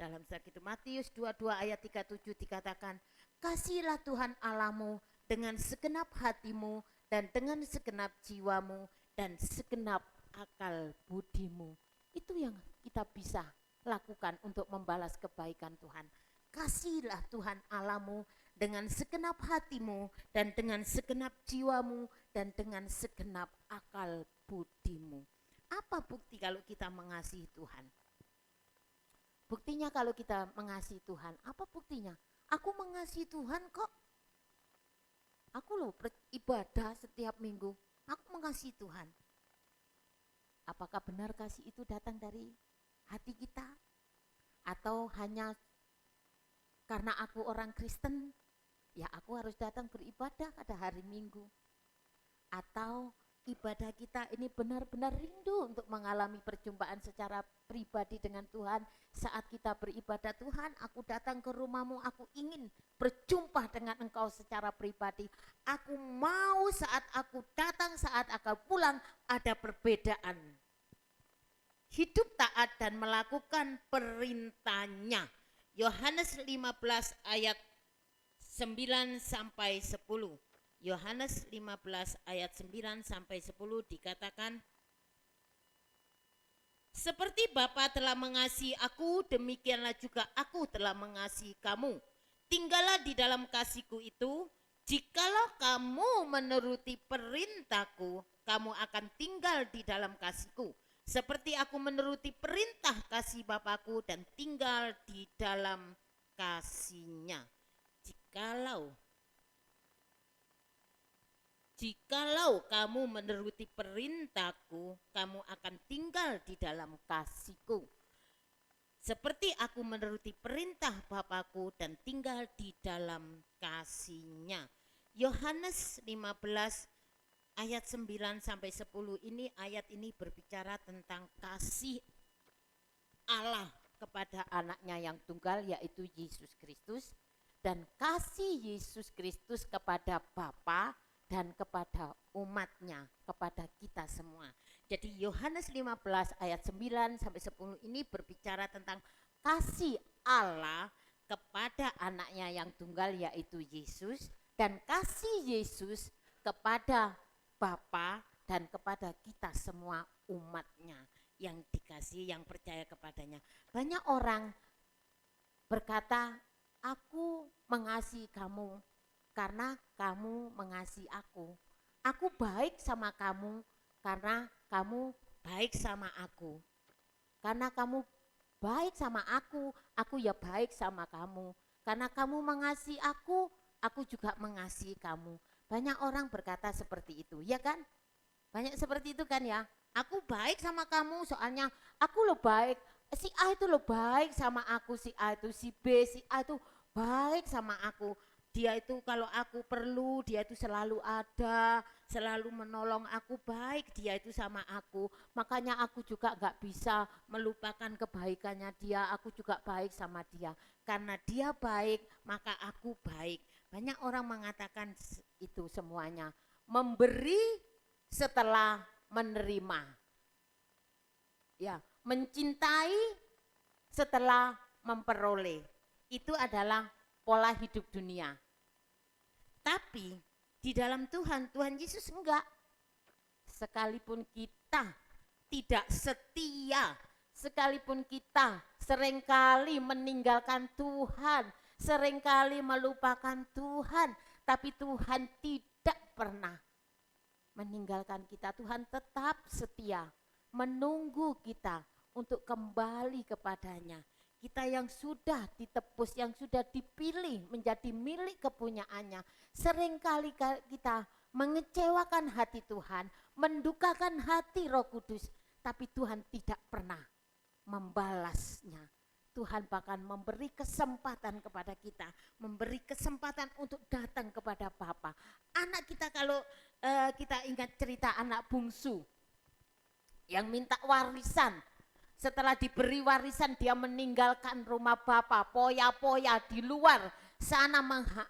Dalam setiap hidup, Matius 22 ayat 37 dikatakan, kasihilah Tuhan Allahmu dengan segenap hatimu dan dengan segenap jiwamu dan segenap akal budimu. Itu yang kita bisa lakukan untuk membalas kebaikan Tuhan. Kasihilah Tuhan Allahmu dengan segenap hatimu dan dengan segenap jiwamu dan dengan segenap akal budimu. Apa bukti kalau kita mengasihi Tuhan? Buktinya kalau kita mengasihi Tuhan, apa buktinya? Aku mengasihi Tuhan kok. Aku loh beribadah setiap minggu, aku mengasihi Tuhan. Apakah benar kasih itu datang dari hati kita? Atau hanya karena aku orang Kristen, ya aku harus datang beribadah pada hari Minggu? Atau ibadah kita ini benar-benar rindu untuk mengalami perjumpaan secara pribadi dengan Tuhan. Saat kita beribadah, Tuhan, aku datang ke rumahmu, aku ingin berjumpa dengan engkau secara pribadi. Aku mau saat aku datang, saat aku pulang, ada perbedaan. Hidup taat dan melakukan perintahnya. Yohanes 15 ayat 9 sampai 10. Yohanes 15 ayat 9 sampai 10 dikatakan, seperti Bapa telah mengasihi aku, demikianlah juga aku telah mengasihi kamu. Tinggallah di dalam kasihku itu. Jikalau kamu menuruti perintahku, kamu akan tinggal di dalam kasihku. Seperti aku menuruti perintah kasih Bapakku dan tinggal di dalam kasihnya. Jikalau kamu menuruti perintahku, kamu akan tinggal di dalam kasihku. Seperti aku menuruti perintah Bapakku dan tinggal di dalam kasihnya. Yohanes 15 ayat 9 sampai 10 ini, ayat ini berbicara tentang kasih Allah kepada anaknya yang tunggal, yaitu Yesus Kristus, dan kasih Yesus Kristus kepada Bapa dan kepada umatnya, kepada kita semua. Jadi Yohanes 15 ayat 9 sampai 10 ini berbicara tentang kasih Allah kepada anaknya yang tunggal, yaitu Yesus, dan kasih Yesus kepada Bapa dan kepada kita semua umatnya yang dikasihi, yang percaya kepadanya. Banyak orang berkata, aku mengasihi kamu karena kamu mengasihi aku. Aku baik sama kamu karena kamu baik sama aku. Karena kamu baik sama aku ya baik sama kamu. Karena kamu mengasihi aku juga mengasihi kamu. Banyak orang berkata seperti itu, ya kan? Banyak seperti itu kan ya. Aku baik sama kamu soalnya aku lo baik. Si A itu lo baik sama aku, si A itu, si B, si A itu baik sama aku. Dia itu kalau aku perlu, dia itu selalu ada, selalu menolong aku, baik dia itu sama aku. Makanya aku juga gak bisa melupakan kebaikannya dia, aku juga baik sama dia. Karena dia baik, maka aku baik. Banyak orang mengatakan itu semuanya. Memberi setelah menerima. Ya, mencintai setelah memperoleh. Itu adalah pola hidup dunia. Tapi di dalam Tuhan Yesus enggak. Sekalipun kita tidak setia, sekalipun kita seringkali meninggalkan Tuhan, seringkali melupakan Tuhan, tapi Tuhan tidak pernah meninggalkan kita. Tuhan tetap setia, menunggu kita untuk kembali kepadanya. Kita yang sudah ditebus, yang sudah dipilih menjadi milik kepunyaannya, seringkali kita mengecewakan hati Tuhan, mendukakan hati Roh Kudus, tapi Tuhan tidak pernah membalasnya. Tuhan bahkan memberi kesempatan kepada kita, memberi kesempatan untuk datang kepada Bapa. Anak kita, kalau kita ingat cerita anak bungsu yang minta warisan. Setelah diberi warisan, dia meninggalkan rumah Bapa, poya-poya di luar sana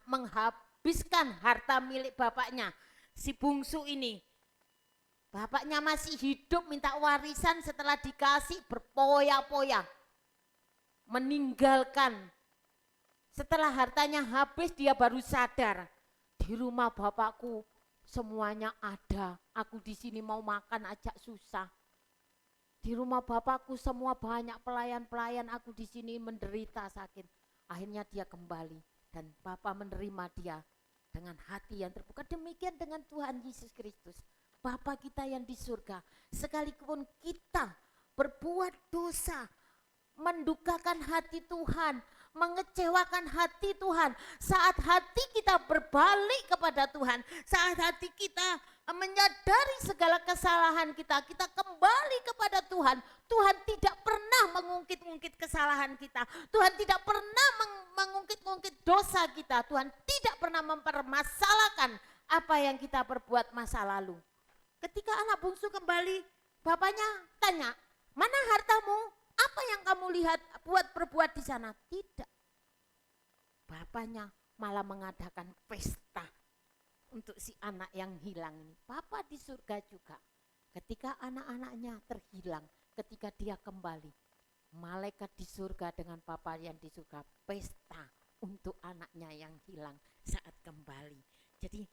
menghabiskan harta milik bapaknya. Si bungsu ini, bapaknya masih hidup, minta warisan, setelah dikasih berpoya-poya, meninggalkan. Setelah hartanya habis, dia baru sadar, di rumah bapakku semuanya ada, aku di sini mau makan aja susah. Di rumah bapakku semua banyak pelayan-pelayan, aku di sini menderita sakit. Akhirnya dia kembali dan Bapa menerima dia dengan hati yang terbuka. Demikian dengan Tuhan Yesus Kristus, Bapa kita yang di surga. Sekalipun kita berbuat dosa, mendukakan hati Tuhan, mengecewakan hati Tuhan, saat hati kita berbalik kepada Tuhan, saat hati kita menyadari segala kesalahan kita, kita kembali kepada Tuhan. Tuhan tidak pernah mengungkit-ungkit kesalahan kita. Tuhan tidak pernah mengungkit-ungkit dosa kita. Tuhan tidak pernah mempermasalahkan apa yang kita perbuat masa lalu. Ketika anak bungsu kembali, bapaknya tanya, mana hartamu? Apa yang kamu lihat berbuat di sana? Tidak. Bapaknya malah mengadakan pesta untuk si anak yang hilang ini. Bapa di surga juga, ketika anak-anaknya terhilang, ketika dia kembali, malaikat di surga dengan Bapa yang di surga pesta untuk anaknya yang hilang saat kembali. Jadi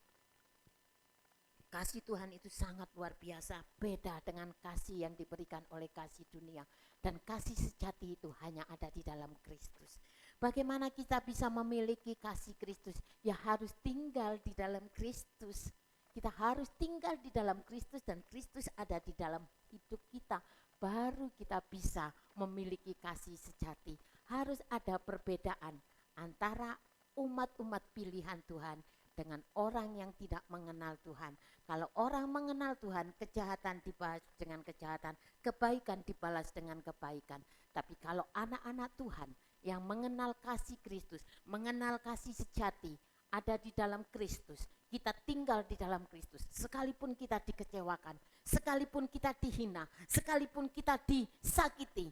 kasih Tuhan itu sangat luar biasa, beda dengan kasih yang diberikan oleh kasih dunia. Dan kasih sejati itu hanya ada di dalam Kristus. Bagaimana kita bisa memiliki kasih Kristus? Ya harus tinggal di dalam Kristus. Kita harus tinggal di dalam Kristus dan Kristus ada di dalam hidup kita. Baru kita bisa memiliki kasih sejati. Harus ada perbedaan antara umat-umat pilihan Tuhan dengan orang yang tidak mengenal Tuhan. Kalau orang mengenal Tuhan, kejahatan dibalas dengan kejahatan, kebaikan dibalas dengan kebaikan. Tapi kalau anak-anak Tuhan yang mengenal kasih Kristus, mengenal kasih sejati, ada di dalam Kristus, kita tinggal di dalam Kristus, sekalipun kita dikecewakan, sekalipun kita dihina, sekalipun kita disakiti,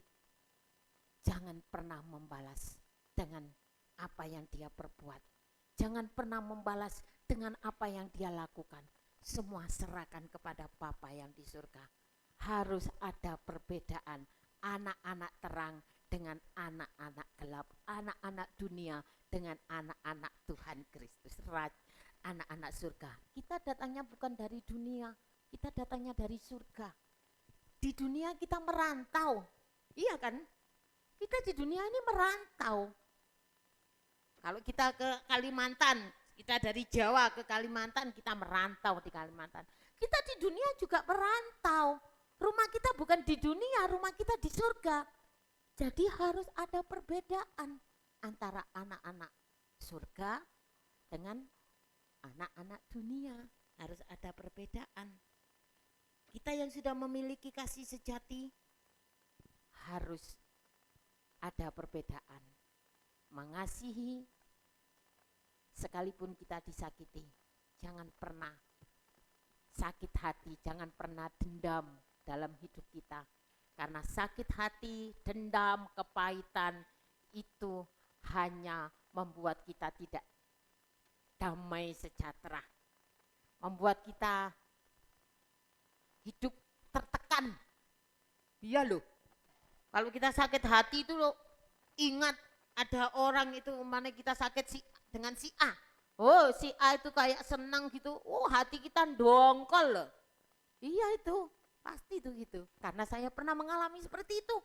jangan pernah membalas dengan apa yang dia perbuat. Jangan pernah membalas dengan apa yang dia lakukan. Semua serahkan kepada Bapa yang di surga. Harus ada perbedaan anak-anak terang dengan anak-anak gelap, anak-anak dunia dengan anak-anak Tuhan Kristus, anak-anak surga. Kita datangnya bukan dari dunia, kita datangnya dari surga. Di dunia kita merantau, iya kan? Kita di dunia ini merantau. Kalau kita ke Kalimantan, kita dari Jawa ke Kalimantan, kita merantau di Kalimantan. Kita di dunia juga merantau. Rumah kita bukan di dunia, rumah kita di surga. Jadi harus ada perbedaan antara anak-anak surga dengan anak-anak dunia. Harus ada perbedaan. Kita yang sudah memiliki kasih sejati harus ada perbedaan. Mengasihi sekalipun kita disakiti. Jangan pernah sakit hati, jangan pernah dendam dalam hidup kita. Karena sakit hati, dendam, kepahitan itu hanya membuat kita tidak damai sejahtera. Membuat kita hidup tertekan. Iya loh. Kalau kita sakit hati itu loh, ingat ada orang itu mana kita sakit dengan si A. Oh, si A itu kayak senang gitu. Oh, hati kita dongkol loh. Iya itu, pasti itu gitu. Karena saya pernah mengalami seperti itu.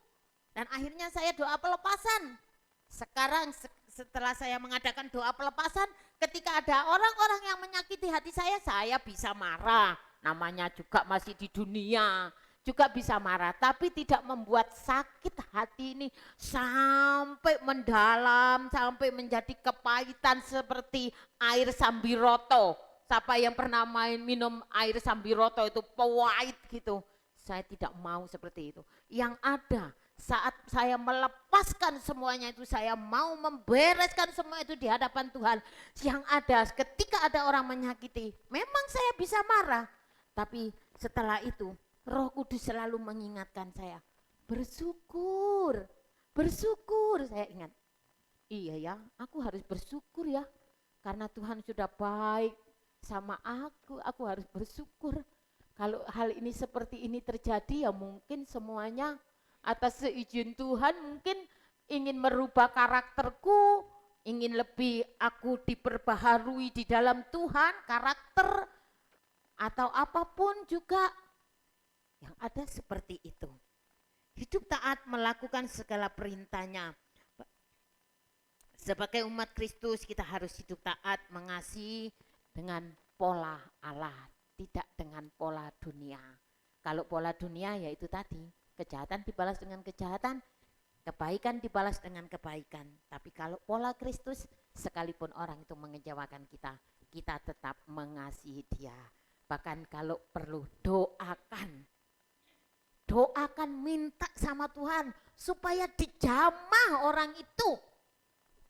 Dan akhirnya saya doa pelepasan. Sekarang setelah saya mengadakan doa pelepasan, ketika ada orang-orang yang menyakiti hati saya bisa marah. Namanya juga masih di dunia. Juga bisa marah, tapi tidak membuat sakit hati ini sampai mendalam, sampai menjadi kepahitan seperti air sambiroto. Siapa yang pernah minum air sambiroto itu pahit gitu. Saya tidak mau seperti itu. Yang ada saat saya melepaskan semuanya itu, saya mau membereskan semua itu di hadapan Tuhan. Yang ada ketika ada orang menyakiti, memang saya bisa marah. Tapi setelah itu Roh Kudus selalu mengingatkan saya, bersyukur, saya ingat. Iya ya, aku harus bersyukur ya, karena Tuhan sudah baik sama aku harus bersyukur. Kalau hal ini seperti ini terjadi ya mungkin semuanya atas seizin Tuhan, mungkin ingin merubah karakterku, ingin lebih aku diperbaharui di dalam Tuhan, karakter, atau apapun juga. Yang ada seperti itu. Hidup taat melakukan segala perintahnya. Sebagai umat Kristus kita harus hidup taat, mengasihi dengan pola Allah, tidak dengan pola dunia. Kalau pola dunia ya itu tadi, kejahatan dibalas dengan kejahatan, kebaikan dibalas dengan kebaikan. Tapi kalau pola Kristus, sekalipun orang itu mengecewakan kita, kita tetap mengasihi dia. Bahkan kalau perlu doakan, minta sama Tuhan supaya dijamah orang itu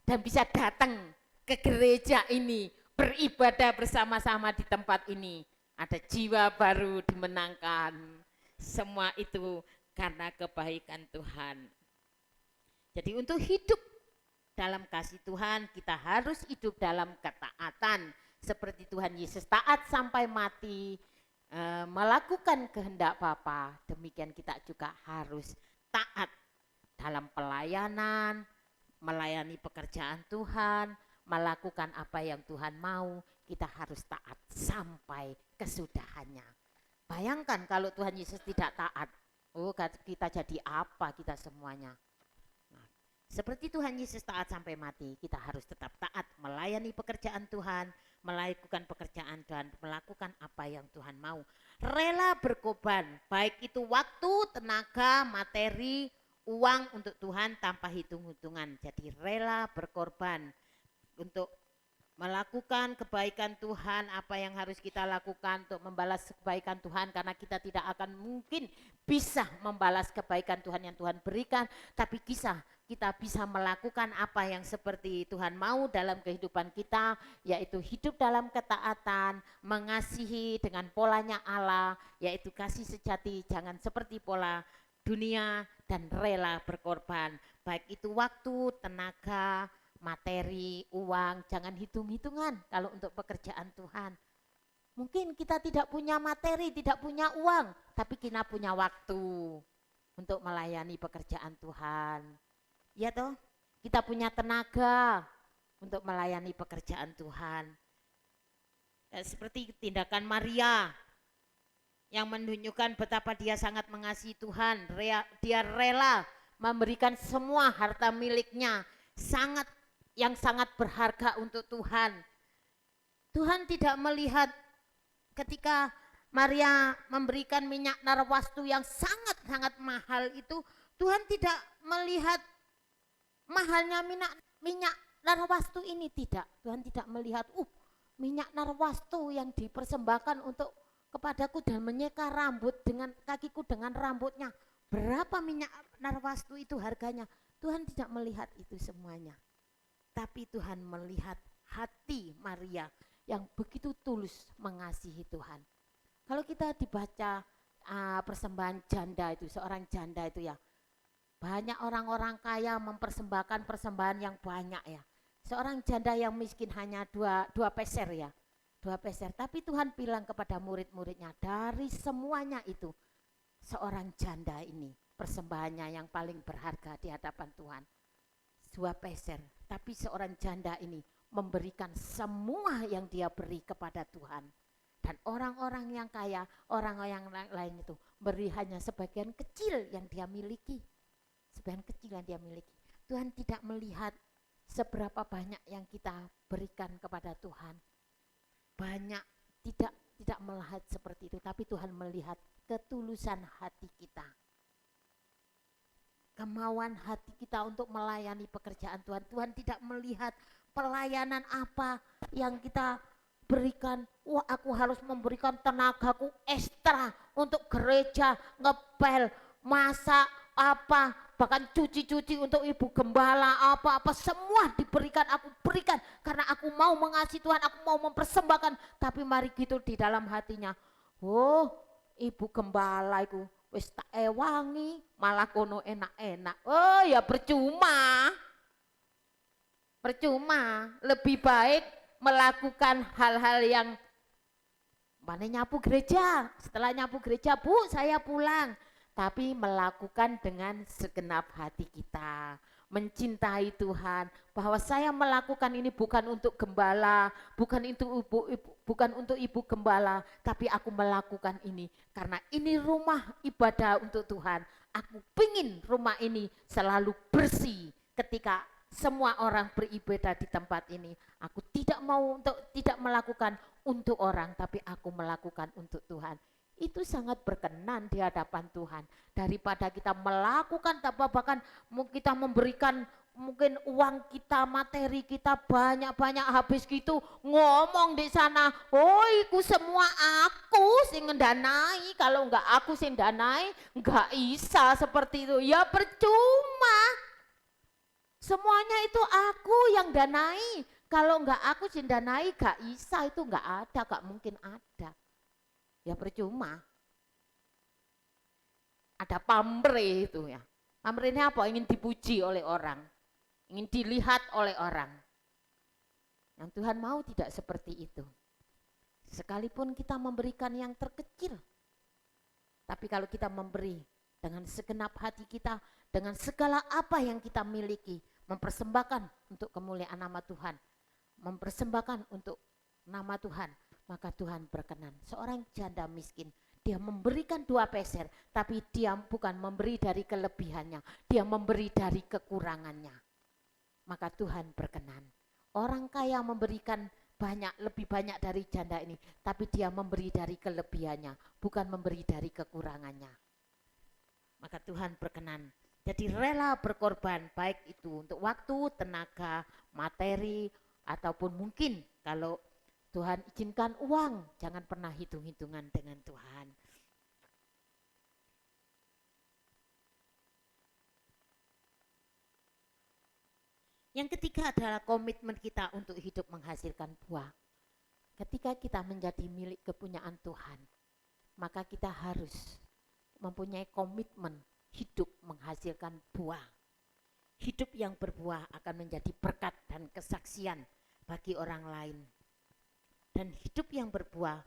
dan bisa datang ke gereja ini, beribadah bersama-sama di tempat ini. Ada jiwa baru dimenangkan. Semua itu karena kebaikan Tuhan. Jadi untuk hidup dalam kasih Tuhan, kita harus hidup dalam ketaatan. Seperti Tuhan Yesus taat sampai mati, melakukan kehendak Bapa, demikian kita juga harus taat dalam pelayanan, melayani pekerjaan Tuhan, melakukan apa yang Tuhan mau, kita harus taat sampai kesudahannya. Bayangkan kalau Tuhan Yesus tidak taat, kita jadi apa kita semuanya. Nah, seperti Tuhan Yesus taat sampai mati, kita harus tetap taat melayani pekerjaan Tuhan, melakukan pekerjaan dan melakukan apa yang Tuhan mau. Rela berkorban, baik itu waktu, tenaga, materi, uang untuk Tuhan tanpa hitung-hitungan. Jadi rela berkorban untuk melakukan kebaikan Tuhan, apa yang harus kita lakukan untuk membalas kebaikan Tuhan, karena kita tidak akan mungkin bisa membalas kebaikan Tuhan yang Tuhan berikan, tapi kita bisa melakukan apa yang seperti Tuhan mau dalam kehidupan kita, yaitu hidup dalam ketaatan, mengasihi dengan polanya Allah, yaitu kasih sejati, jangan seperti pola dunia, dan rela berkorban, baik itu waktu, tenaga, materi, uang, jangan hitung-hitungan kalau untuk pekerjaan Tuhan. Mungkin kita tidak punya materi, tidak punya uang, tapi kita punya waktu untuk melayani pekerjaan Tuhan. Ya toh, kita punya tenaga untuk melayani pekerjaan Tuhan. Seperti tindakan Maria yang menunjukkan betapa dia sangat mengasihi Tuhan. Dia rela memberikan semua harta miliknya, yang sangat berharga untuk Tuhan. Tuhan tidak melihat ketika Maria memberikan minyak narwastu yang sangat-sangat mahal itu, Tuhan tidak melihat mahalnya minyak narwastu ini, tidak. Tuhan tidak melihat, minyak narwastu yang dipersembahkan untuk kepadaku dan menyeka rambut dengan kakiku dengan rambutnya. Berapa minyak narwastu itu harganya? Tuhan tidak melihat itu semuanya. Tapi Tuhan melihat hati Maria yang begitu tulus mengasihi Tuhan. Kalau kita dibaca persembahan janda itu, seorang janda itu ya, banyak orang-orang kaya mempersembahkan persembahan yang banyak ya. Seorang janda yang miskin hanya dua peser ya, 2 peser. Tapi Tuhan bilang kepada murid-muridnya, dari semuanya itu, seorang janda ini persembahannya yang paling berharga di hadapan Tuhan. 2 peser, tapi seorang janda ini memberikan semua yang dia beri kepada Tuhan. Dan orang-orang yang kaya, orang-orang yang lain itu beri hanya sebagian kecil yang dia miliki. Sebagian kecil yang dia miliki. Tuhan tidak melihat seberapa banyak yang kita berikan kepada Tuhan. Banyak, tidak melihat seperti itu, tapi Tuhan melihat ketulusan hati kita. Kemauan hati kita untuk melayani pekerjaan Tuhan. Tuhan tidak melihat pelayanan apa yang kita berikan. Wah, aku harus memberikan tenagaku ekstra untuk gereja, ngepel, masak, apa, bahkan cuci-cuci untuk ibu gembala, apa-apa semua diberikan, aku berikan karena aku mau mengasihi Tuhan, aku mau mempersembahkan. Tapi mari gitu di dalam hatinya, ibu gembala itu wis tak ewangi, malah kono enak-enak. Oh ya percuma. Lebih baik melakukan hal-hal yang mana nyapu gereja. Setelah nyapu gereja, Bu, saya pulang. Tapi melakukan dengan segenap hati kita, mencintai Tuhan, bahwa saya melakukan ini bukan untuk gembala, bukan untuk ibu gembala, tapi aku melakukan ini karena ini rumah ibadah untuk Tuhan. Aku pingin rumah ini selalu bersih ketika semua orang beribadah di tempat ini. Aku tidak melakukan untuk orang, tapi aku melakukan untuk Tuhan. Itu sangat berkenan di hadapan Tuhan, daripada kita melakukan bahkan kita memberikan mungkin uang kita, materi kita banyak-banyak habis gitu ngomong di sana, iku semua aku sing ndanai, kalau enggak aku sing ndanai enggak bisa seperti itu. Ya percuma, semuanya itu aku yang danai, kalau enggak aku sing danai enggak bisa, itu enggak ada, enggak mungkin ada. Ya percuma. Ada pamrih itu ya. Pamrih ini apa? Ingin dipuji oleh orang, ingin dilihat oleh orang. Yang Tuhan mau tidak seperti itu. Sekalipun kita memberikan yang terkecil, tapi kalau kita memberi dengan segenap hati kita, dengan segala apa yang kita miliki, mempersembahkan untuk kemuliaan nama Tuhan, mempersembahkan untuk nama Tuhan, maka Tuhan berkenan. Seorang janda miskin, dia memberikan 2 peser, tapi dia bukan memberi dari kelebihannya, dia memberi dari kekurangannya. Maka Tuhan berkenan. Orang kaya memberikan lebih banyak dari janda ini, tapi dia memberi dari kelebihannya, bukan memberi dari kekurangannya. Maka Tuhan berkenan. Jadi rela berkorban, baik itu untuk waktu, tenaga, materi, Ataupun mungkin kalau Tuhan izinkan uang, jangan pernah hitung-hitungan dengan Tuhan. Yang ketiga adalah komitmen kita untuk hidup menghasilkan buah. Ketika kita menjadi milik kepunyaan Tuhan, maka kita harus mempunyai komitmen hidup menghasilkan buah. Hidup yang berbuah akan menjadi berkat dan kesaksian bagi orang lain. Dan hidup yang berbuah,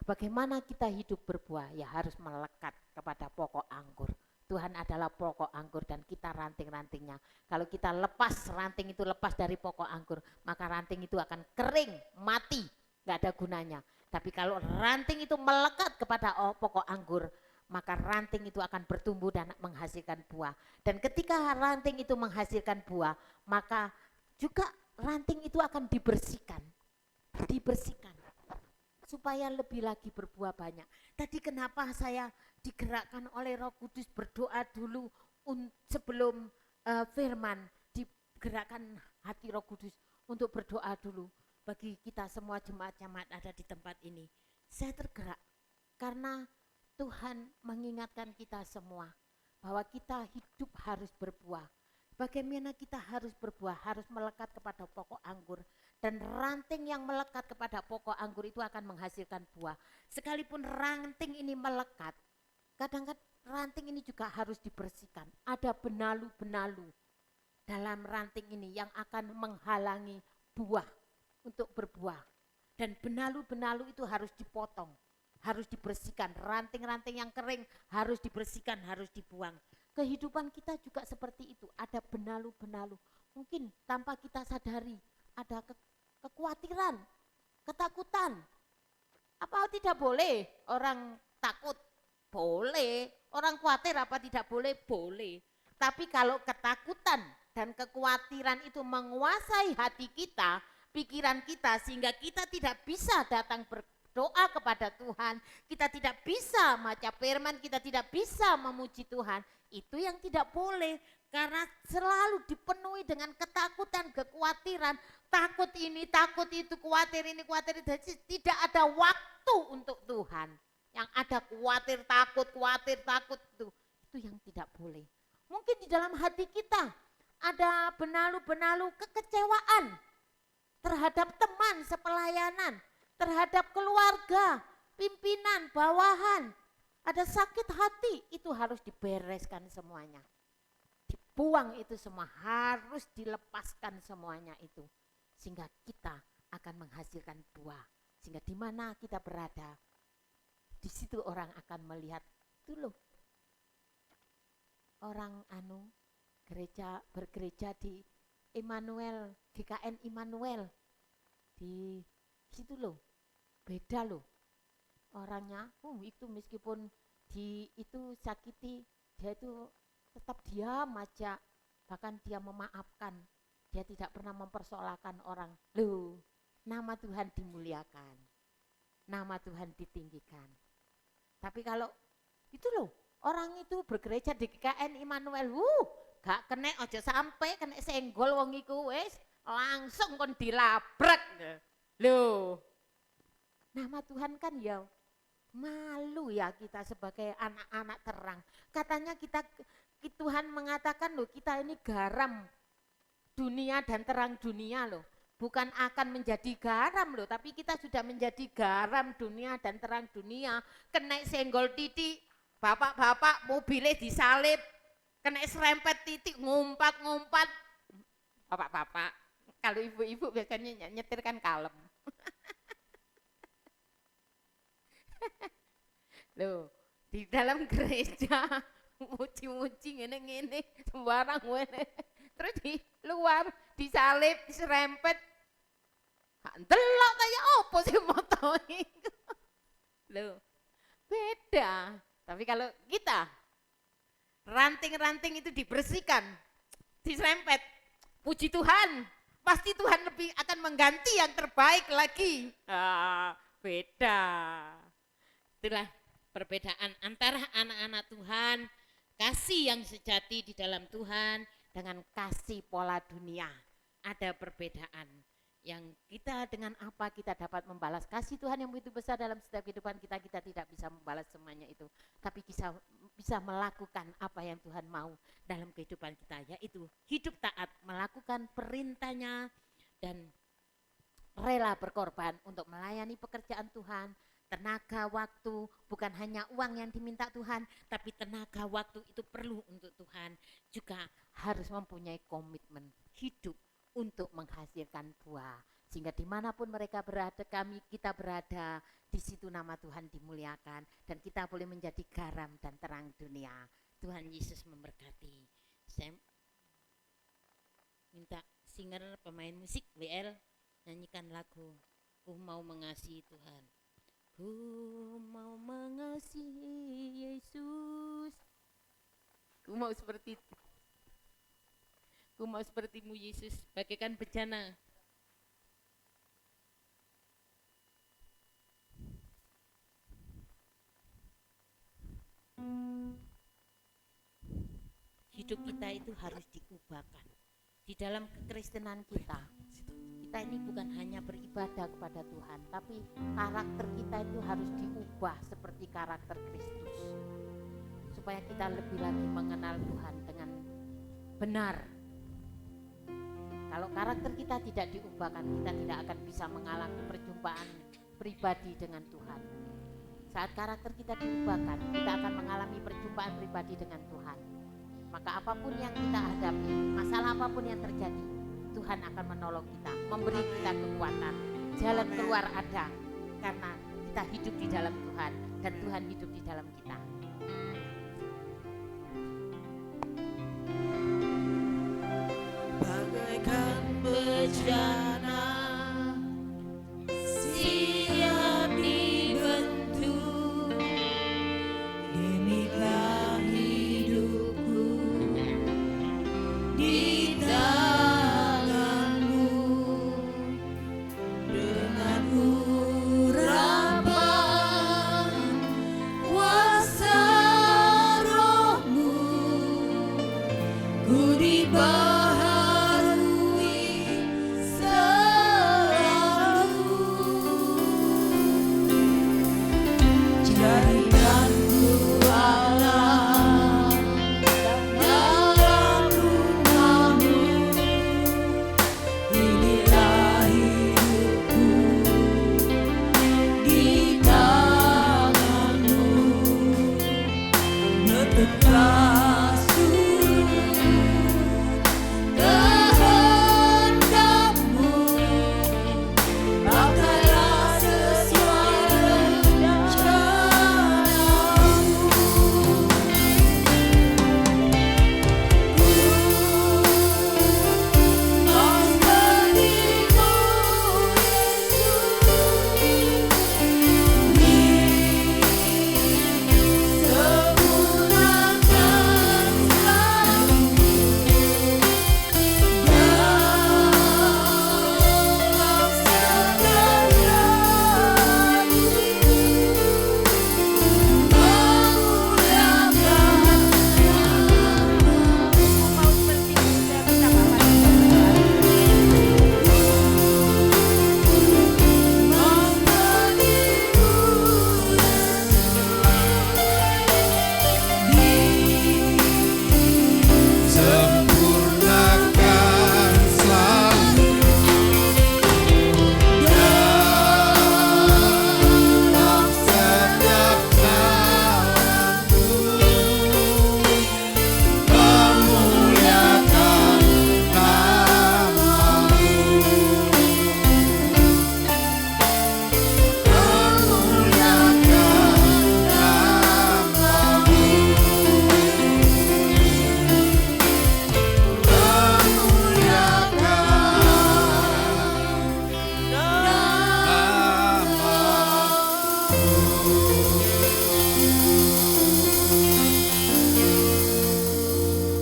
bagaimana kita hidup berbuah? Ya harus melekat kepada pokok anggur. Tuhan adalah pokok anggur dan kita ranting-rantingnya. Kalau kita lepas, ranting itu lepas dari pokok anggur, maka ranting itu akan kering, mati, gak ada gunanya. Tapi kalau ranting itu melekat kepada pokok anggur, maka ranting itu akan bertumbuh dan menghasilkan buah. Dan ketika ranting itu menghasilkan buah, maka juga ranting itu akan dibersihkan. Dibersihkan. Supaya lebih lagi berbuah banyak. Tadi kenapa saya digerakkan oleh Roh Kudus berdoa dulu sebelum firman, digerakkan hati Roh Kudus untuk berdoa dulu bagi kita semua jemaat-jemaat ada di tempat ini. Saya tergerak karena Tuhan mengingatkan kita semua bahwa kita hidup harus berbuah. Bagaimana kita harus berbuah, harus melekat kepada pokok anggur. Dan ranting yang melekat kepada pokok anggur itu akan menghasilkan buah. Sekalipun ranting ini melekat, kadang-kadang ranting ini juga harus dibersihkan. Ada benalu-benalu dalam ranting ini yang akan menghalangi buah untuk berbuah. Dan benalu-benalu itu harus dipotong, harus dibersihkan. Ranting-ranting yang kering harus dibersihkan, harus dibuang. Kehidupan kita juga seperti itu, ada benalu-benalu. Mungkin tanpa kita sadari, ada kekhawatiran, ketakutan. Apa tidak boleh orang takut? Boleh. Orang khawatir apa tidak boleh? Boleh. Tapi kalau ketakutan dan kekhawatiran itu menguasai hati kita, pikiran kita, sehingga kita tidak bisa datang berdoa kepada Tuhan, kita tidak bisa baca firman, kita tidak bisa memuji Tuhan, itu yang tidak boleh. Karena selalu dipenuhi dengan ketakutan, kekhawatiran, takut ini, takut itu, khawatir ini, khawatir itu. Tidak ada waktu untuk Tuhan. Yang ada khawatir, takut itu yang tidak boleh. Mungkin di dalam hati kita ada benalu-benalu kekecewaan terhadap teman sepelayanan, terhadap keluarga, pimpinan, bawahan. Ada sakit hati, itu harus dibereskan semuanya. Dibuang itu semua, harus dilepaskan semuanya itu. Sehingga kita akan menghasilkan buah. Sehingga di mana kita berada, di situ orang akan melihat, itu loh. Orang bergereja di Immanuel, GKN Immanuel. Di situ loh, beda loh. Orangnya, itu meskipun itu sakiti, dia itu tetap diam aja, bahkan dia memaafkan, dia tidak pernah mempersoalkan orang. Loh, nama Tuhan dimuliakan, nama Tuhan ditinggikan. Tapi kalau itu loh, orang itu bergereja di GKN Immanuel, gak kena aja sampai kena senggol wong iku wis langsung kon dilabrak. Loh, nama Tuhan kan ya malu ya kita sebagai anak-anak terang. Katanya Tuhan mengatakan loh, kita ini garam dunia dan terang dunia loh. Bukan akan menjadi garam loh, tapi kita sudah menjadi garam dunia dan terang dunia. Kena senggol titik, bapak-bapak mobilnya disalib, kena serempet titik, ngumpat-ngumpat. Bapak-bapak, kalau ibu-ibu biasanya nyetir kan kalem. Loh, di dalam gereja muci-muci ngene-ngene sembarang ngene. Terus di luar disalib, diserempet. Gak ndelok kaya opo sih moto iku. Loh, beda. Tapi kalau kita ranting-ranting itu dibersihkan, diserempet. Puji Tuhan, pasti Tuhan lebih akan mengganti yang terbaik lagi. Beda. Itulah perbedaan antara anak-anak Tuhan, kasih yang sejati di dalam Tuhan dengan kasih pola dunia. Ada perbedaan. yang kita dengan apa kita dapat membalas kasih Tuhan yang begitu besar dalam setiap kehidupan kita. Kita tidak bisa membalas semuanya itu, tapi kita bisa melakukan apa yang Tuhan mau dalam kehidupan kita, yaitu hidup taat, melakukan perintahnya, dan rela berkorban untuk melayani pekerjaan Tuhan. Tenaga, waktu, bukan hanya uang yang diminta Tuhan, tapi tenaga, waktu itu perlu untuk Tuhan. Juga harus mempunyai komitmen hidup untuk menghasilkan buah, sehingga dimanapun mereka berada, kita berada, di situ nama Tuhan dimuliakan, dan kita boleh menjadi garam dan terang dunia. Tuhan Yesus memberkati. Saya minta singer, pemain musik WL, nyanyikan lagu Ku Mau Mengasihi Tuhan. Ku mau mengasihi Yesus, ku mau seperti itu. Ku mau sepertimu Yesus, bagaikan bejana. Hidup kita itu harus diubahkan. Di dalam kekristenan kita ini bukan hanya beribadah kepada Tuhan, tapi karakter kita itu harus diubah seperti karakter Kristus, supaya kita lebih lagi mengenal Tuhan dengan benar. Kalau karakter kita tidak diubahkan, kita tidak akan bisa mengalami perjumpaan pribadi dengan Tuhan. Saat karakter kita diubahkan, kita akan mengalami perjumpaan pribadi dengan Tuhan. Maka apapun yang kita hadapi, masalah apapun yang terjadi, Tuhan akan menolong kita, memberi kita kekuatan. Jalan keluar ada, karena kita hidup di dalam Tuhan, dan Tuhan hidup di dalam kita. Bagaikan bejana siap dibentuk, inilah hidupku di tanganmu, dengan urapan kuasa rohmu ku dibawa.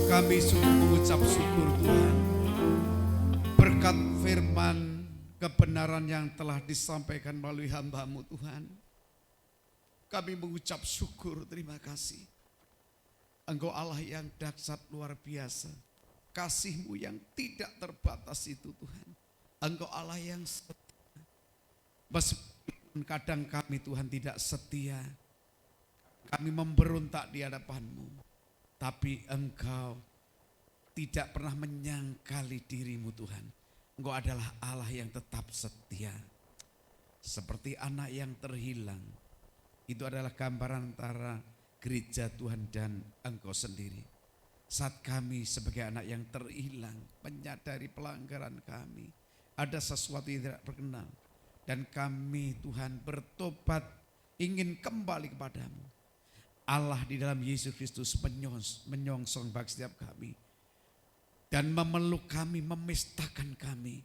Kami sungguh mengucap syukur Tuhan, berkat firman kebenaran yang telah disampaikan melalui hamba-Mu Tuhan. Kami mengucap syukur, terima kasih. Engkau Allah yang dahsyat luar biasa, kasih-Mu yang tidak terbatas itu Tuhan. Engkau Allah yang setia. Meskipun kadang kami Tuhan tidak setia, kami memberontak di hadapan-Mu, tapi Engkau tidak pernah menyangkali diri-Mu Tuhan. Engkau adalah Allah yang tetap setia. Seperti anak yang terhilang, itu adalah gambaran antara gereja Tuhan dan Engkau sendiri. Saat kami sebagai anak yang terhilang, menyadari pelanggaran kami, ada sesuatu yang tidak berkenan, dan kami Tuhan bertobat, ingin kembali kepadamu. Allah di dalam Yesus Kristus menyongsong bagi setiap kami, dan memeluk kami, memestakan kami.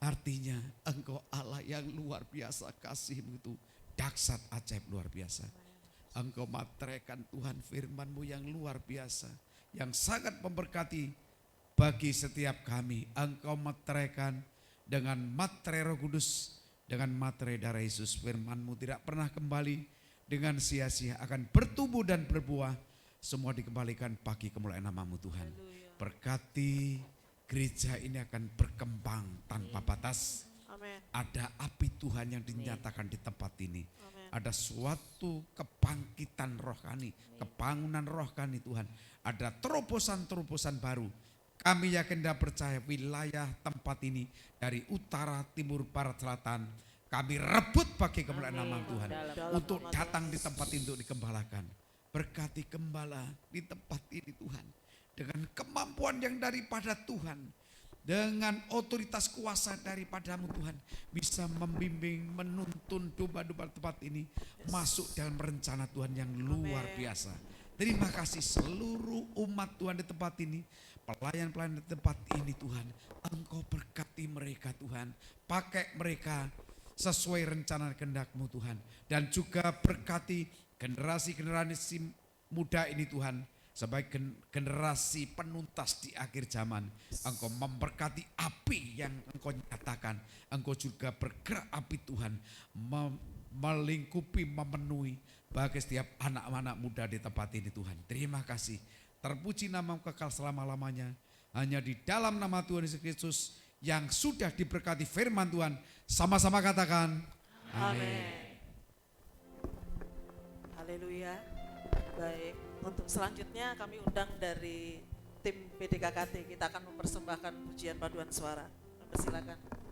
Artinya Engkau Allah yang luar biasa, kasih-Mu itu dahsyat ajaib luar biasa. Engkau materaikan Tuhan firman-Mu yang luar biasa, yang sangat memberkati bagi setiap kami. Engkau materaikan dengan materai Roh Kudus, dengan materai darah Yesus. Firman-Mu tidak pernah kembali dengan sia-sia, akan bertumbuh dan berbuah. Semua dikembalikan bagi kemuliaan nama-Mu Tuhan. Berkati gereja ini akan berkembang tanpa batas. Amin. Ada api Tuhan yang dinyatakan di tempat ini. Amin. Ada suatu kebangkitan rohani, kebangunan rohani Tuhan. Ada terobosan-terobosan baru. Kami yakin dan percaya wilayah tempat ini dari utara, timur, barat, selatan, kami rebut bagi kemuliaan nama Tuhan untuk datang di tempat ini untuk dikembalakan. Berkati gembala di tempat ini Tuhan, dengan kemampuan yang daripada Tuhan, dengan otoritas kuasa daripadamu Tuhan, bisa membimbing, menuntun domba-domba tempat ini masuk dalam rencana Tuhan yang luar biasa. Terima kasih seluruh umat Tuhan di tempat ini, pelayan-pelayan di tempat ini Tuhan. Engkau berkati mereka Tuhan, pakai mereka sesuai rencana kehendak-Mu Tuhan. Dan juga berkati generasi-generasi muda ini Tuhan, sebagai generasi penuntas di akhir zaman. Engkau memberkati api yang Engkau nyatakan. Engkau juga bergerak api Tuhan, melingkupi, memenuhi bagi setiap anak-anak muda di tempat ini Tuhan. Terima kasih. Terpuji nama kekal selama-lamanya. Hanya di dalam nama Tuhan Yesus Kristus yang sudah diberkati firman Tuhan. Sama-sama katakan Amin. Haleluya. Baik, untuk selanjutnya kami undang dari tim PDKKT. Kita akan mempersembahkan pujian paduan suara. Silakan.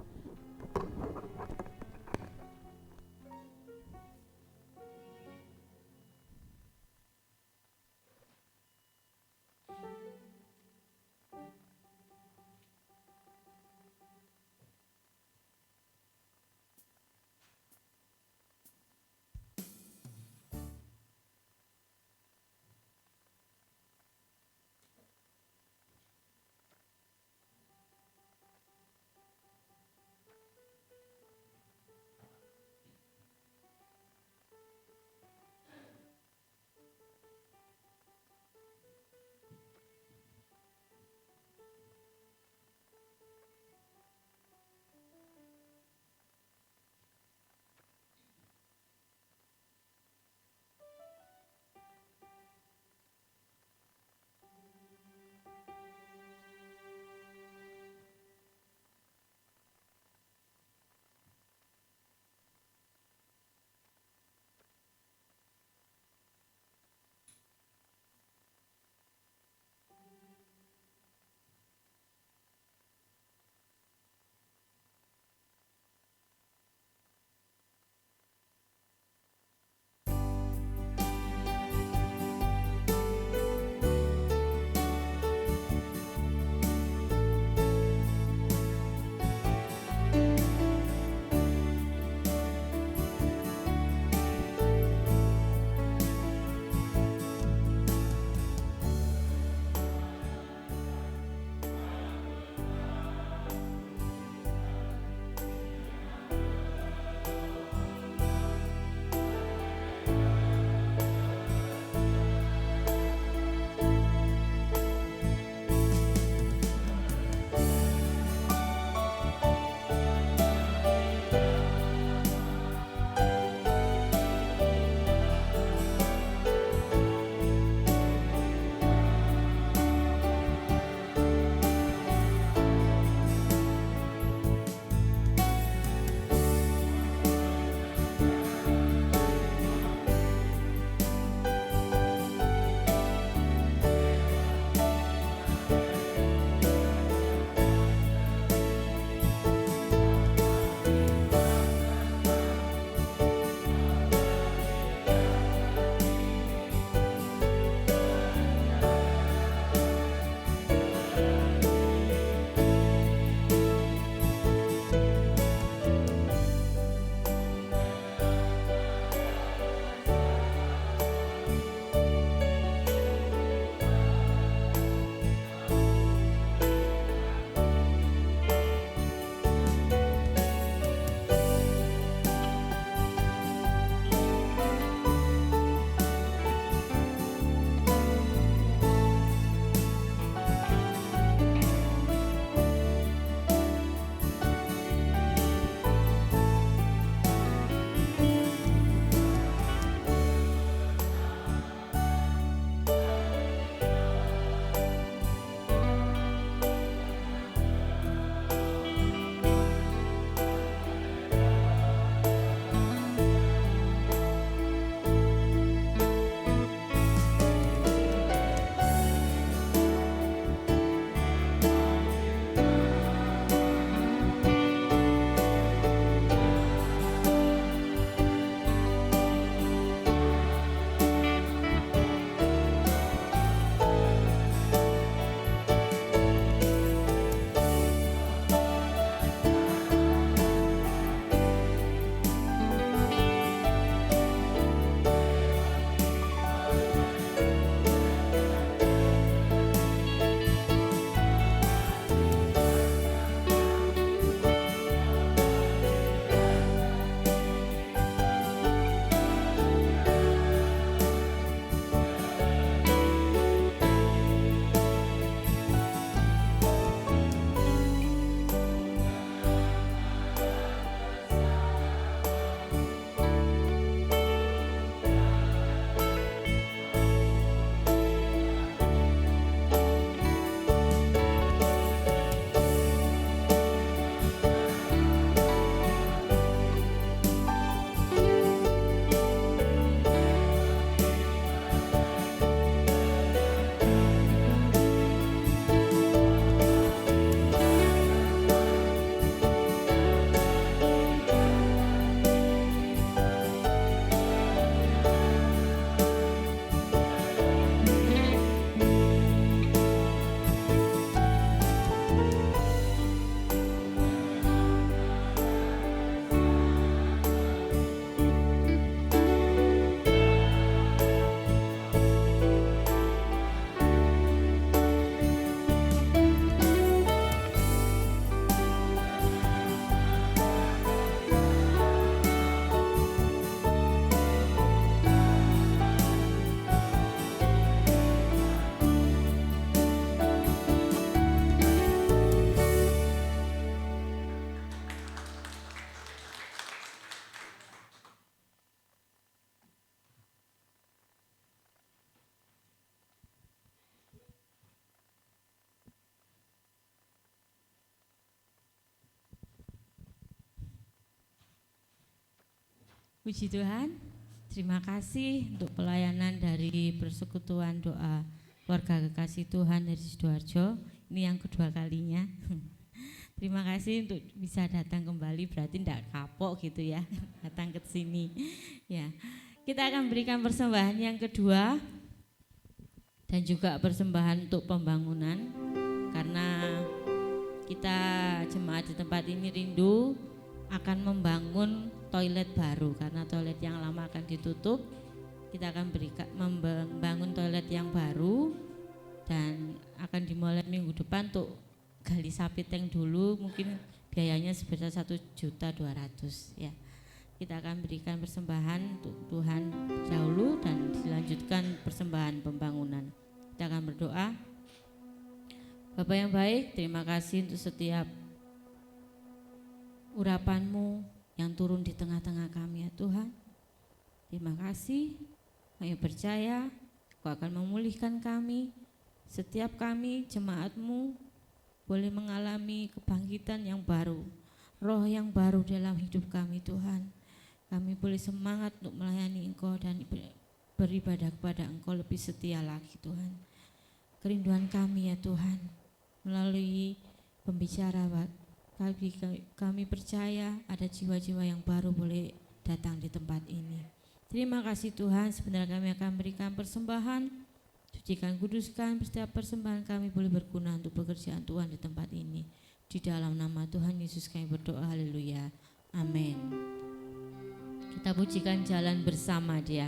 Puji Tuhan, terima kasih untuk pelayanan dari Persekutuan Doa Keluarga Kekasih Tuhan dari Sidoarjo. Ini yang kedua kalinya. Terima kasih untuk bisa datang kembali, berarti tidak kapok gitu ya, datang ke sini. Ya, kita akan berikan persembahan yang kedua dan juga persembahan untuk pembangunan, karena kita jemaat di tempat ini rindu akan membangun toilet baru, karena toilet yang lama akan ditutup. Kita akan membangun toilet yang baru dan akan dimulai minggu depan untuk gali sapi tank dulu, mungkin biayanya sebesar 1.200.000 ya. Kita akan berikan persembahan untuk Tuhan dahulu dan dilanjutkan persembahan pembangunan. Kita akan berdoa. Bapa yang baik, terima kasih untuk setiap urapan-Mu yang turun di tengah-tengah kami ya Tuhan. Terima kasih, kami percaya Kau akan memulihkan kami. Setiap kami jemaat-Mu boleh mengalami kebangkitan yang baru, roh yang baru dalam hidup kami Tuhan. Kami boleh semangat untuk melayani Engkau dan beribadah kepada Engkau lebih setia lagi Tuhan. Kerinduan kami ya Tuhan, melalui pembicara kami percaya ada jiwa-jiwa yang baru boleh datang di tempat ini. Terima kasih Tuhan, sebentar kami akan berikan persembahan. Sucikan, kuduskan, setiap persembahan kami boleh berguna untuk pekerjaan Tuhan di tempat ini. Di dalam nama Tuhan Yesus kami berdoa, haleluya, amin. Kita pujikan jalan bersama Dia.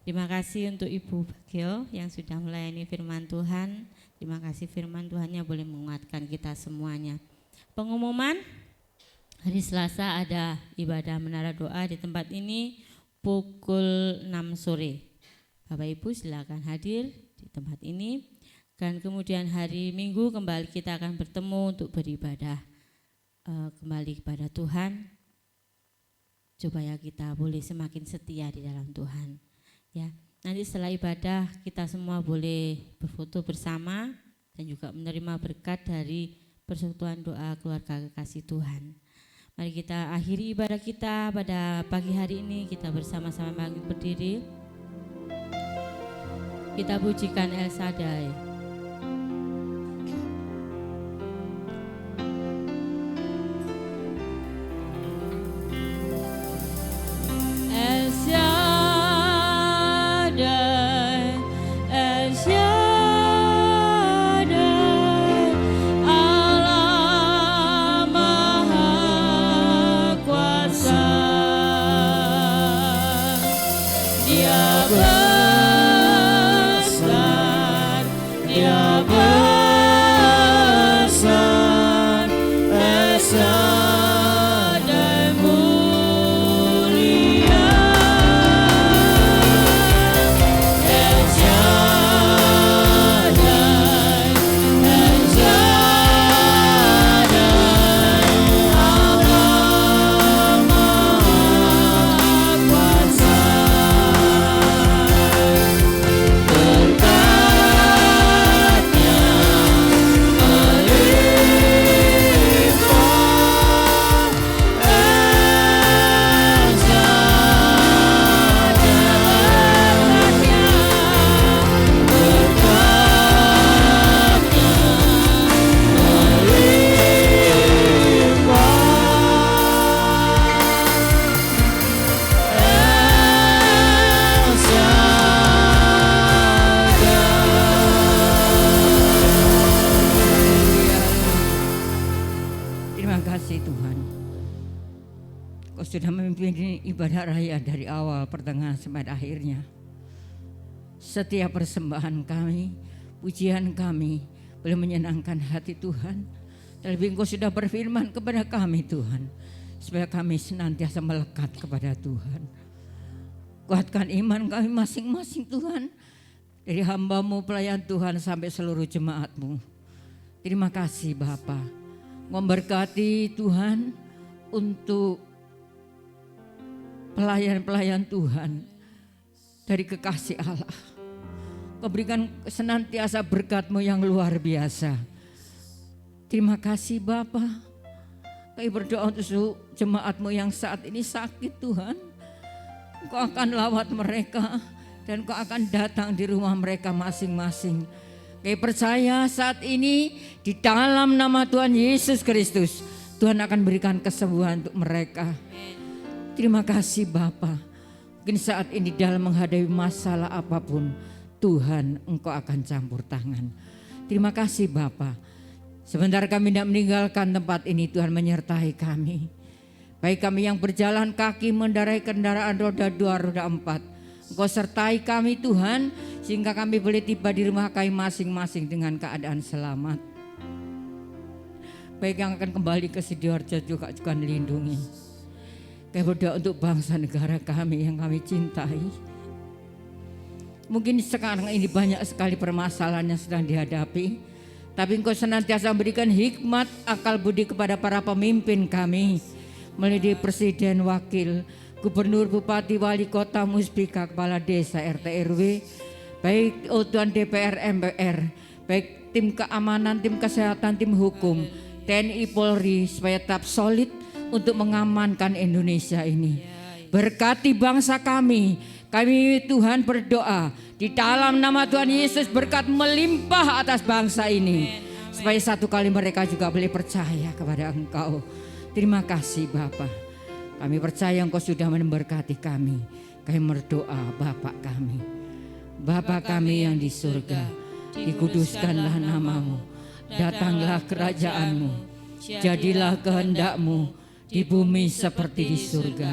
Terima kasih untuk Ibu Bagio yang sudah melayani firman Tuhan. Terima kasih firman Tuhannya boleh menguatkan kita semuanya. Pengumuman, hari Selasa ada ibadah menara doa di tempat ini pukul 6 sore. Bapak Ibu silakan hadir di tempat ini. Dan kemudian hari Minggu kembali kita akan bertemu untuk beribadah kembali kepada Tuhan. Supaya kita boleh semakin setia di dalam Tuhan. Ya, nanti setelah ibadah kita semua boleh berfoto bersama dan juga menerima berkat dari Persekutuan Doa Keluarga Kekasih Tuhan. Mari kita akhiri ibadah kita pada pagi hari ini. Kita bersama-sama bangkit berdiri. Kita pujikan El Shaddai. El Shaddai, El Shaddai, Allah Maha Kuasa. Dia besar, Dia besar, El Shaddai mulia. El Shaddai, El Shaddai, Allah Maha Kuasa. Berkatnya Terima kasih Tuhan. Kau sudah memimpin ibadah raya dari awal, pertengahan sampai akhirnya. Setiap persembahan kami, pujian kami boleh menyenangkan hati Tuhan. Terlebih Engkau sudah berfirman kepada kami Tuhan, supaya kami senantiasa melekat kepada Tuhan. Kuatkan iman kami masing-masing Tuhan, dari hamba-Mu pelayan Tuhan sampai seluruh jemaat-Mu. Terima kasih Bapa. Memberkati Tuhan untuk pelayan-pelayan Tuhan dari kekasih Allah. Kau berikan senantiasa berkat-Mu yang luar biasa. Terima kasih Bapa. Kami berdoa untuk jemaat-Mu yang saat ini sakit Tuhan. Engkau akan lawat mereka dan Kau akan datang di rumah mereka masing-masing. Kami percaya saat ini di dalam nama Tuhan Yesus Kristus, Tuhan akan berikan kesembuhan untuk mereka. Terima kasih Bapa. Mungkin saat ini dalam menghadapi masalah apapun, Tuhan Engkau akan campur tangan. Terima kasih Bapa. Sebentar kami tidak meninggalkan tempat ini, Tuhan menyertai kami. Baik kami yang berjalan kaki mengendarai kendaraan roda 2, roda 4. Engkau sertai kami Tuhan, sehingga kami boleh tiba di rumah kami masing-masing dengan keadaan selamat. Baik yang akan kembali ke Sidoarjo juga dilindungi. Kami berdoa untuk bangsa negara kami yang kami cintai. Mungkin sekarang ini banyak sekali permasalahan yang sedang dihadapi, tapi Engkau senantiasa memberikan hikmat, akal budi kepada para pemimpin kami, melalui presiden, wakil, gubernur, bupati, wali kota, muspika, kepala desa, RT RW, baik Tuan DPR, MPR, baik tim keamanan, tim kesehatan, tim hukum, TNI, Polri, supaya tetap solid untuk mengamankan Indonesia ini. Berkati bangsa kami Tuhan berdoa di dalam nama Tuhan Yesus, berkat melimpah atas bangsa ini, supaya satu kali mereka juga boleh percaya kepada Engkau. Terima kasih Bapa. Kami percaya Engkau sudah memberkati kami. Kami berdoa Bapa kami. Bapa kami yang di surga, dikuduskanlah namamu. Datanglah kerajaan-Mu. Jadilah kehendak-Mu di bumi seperti di surga.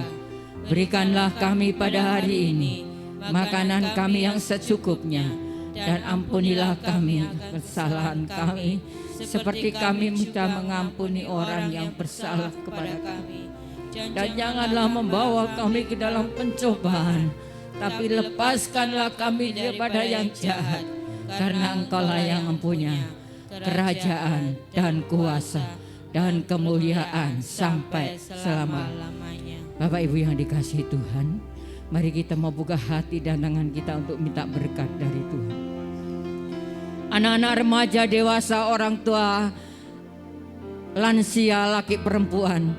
Berikanlah kami pada hari ini makanan kami yang secukupnya. Dan ampunilah kami kesalahan kami, seperti kami sudah mengampuni orang yang bersalah kepada kami. Dan janganlah membawa kami ke dalam pencobaan, tapi lepaskanlah kami daripada yang jahat, karena Engkaulah yang mempunyai kerajaan dan kuasa dan kemuliaan sampai selama-lamanya. Bapak Ibu yang dikasihi Tuhan, mari kita membuka hati dan tangan kita untuk minta berkat dari Tuhan. Anak-anak, remaja, dewasa, orang tua, lansia, laki perempuan,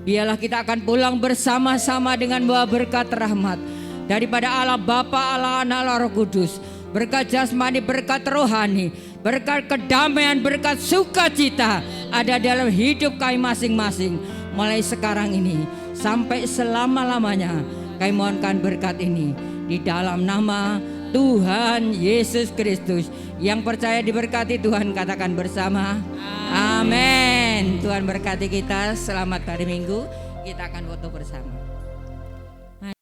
Biarlah kita akan pulang bersama-sama dengan bawa berkat rahmat daripada Allah Bapa, Allah Anak, Allah Roh Kudus. Berkat jasmani, berkat rohani, berkat kedamaian, berkat sukacita ada dalam hidup kami masing-masing. Mulai sekarang ini sampai selama-lamanya kami mohonkan berkat ini di dalam nama Tuhan Yesus Kristus. Yang percaya diberkati Tuhan katakan bersama amin. Tuhan berkati kita. Selamat hari Minggu. Kita akan foto bersama.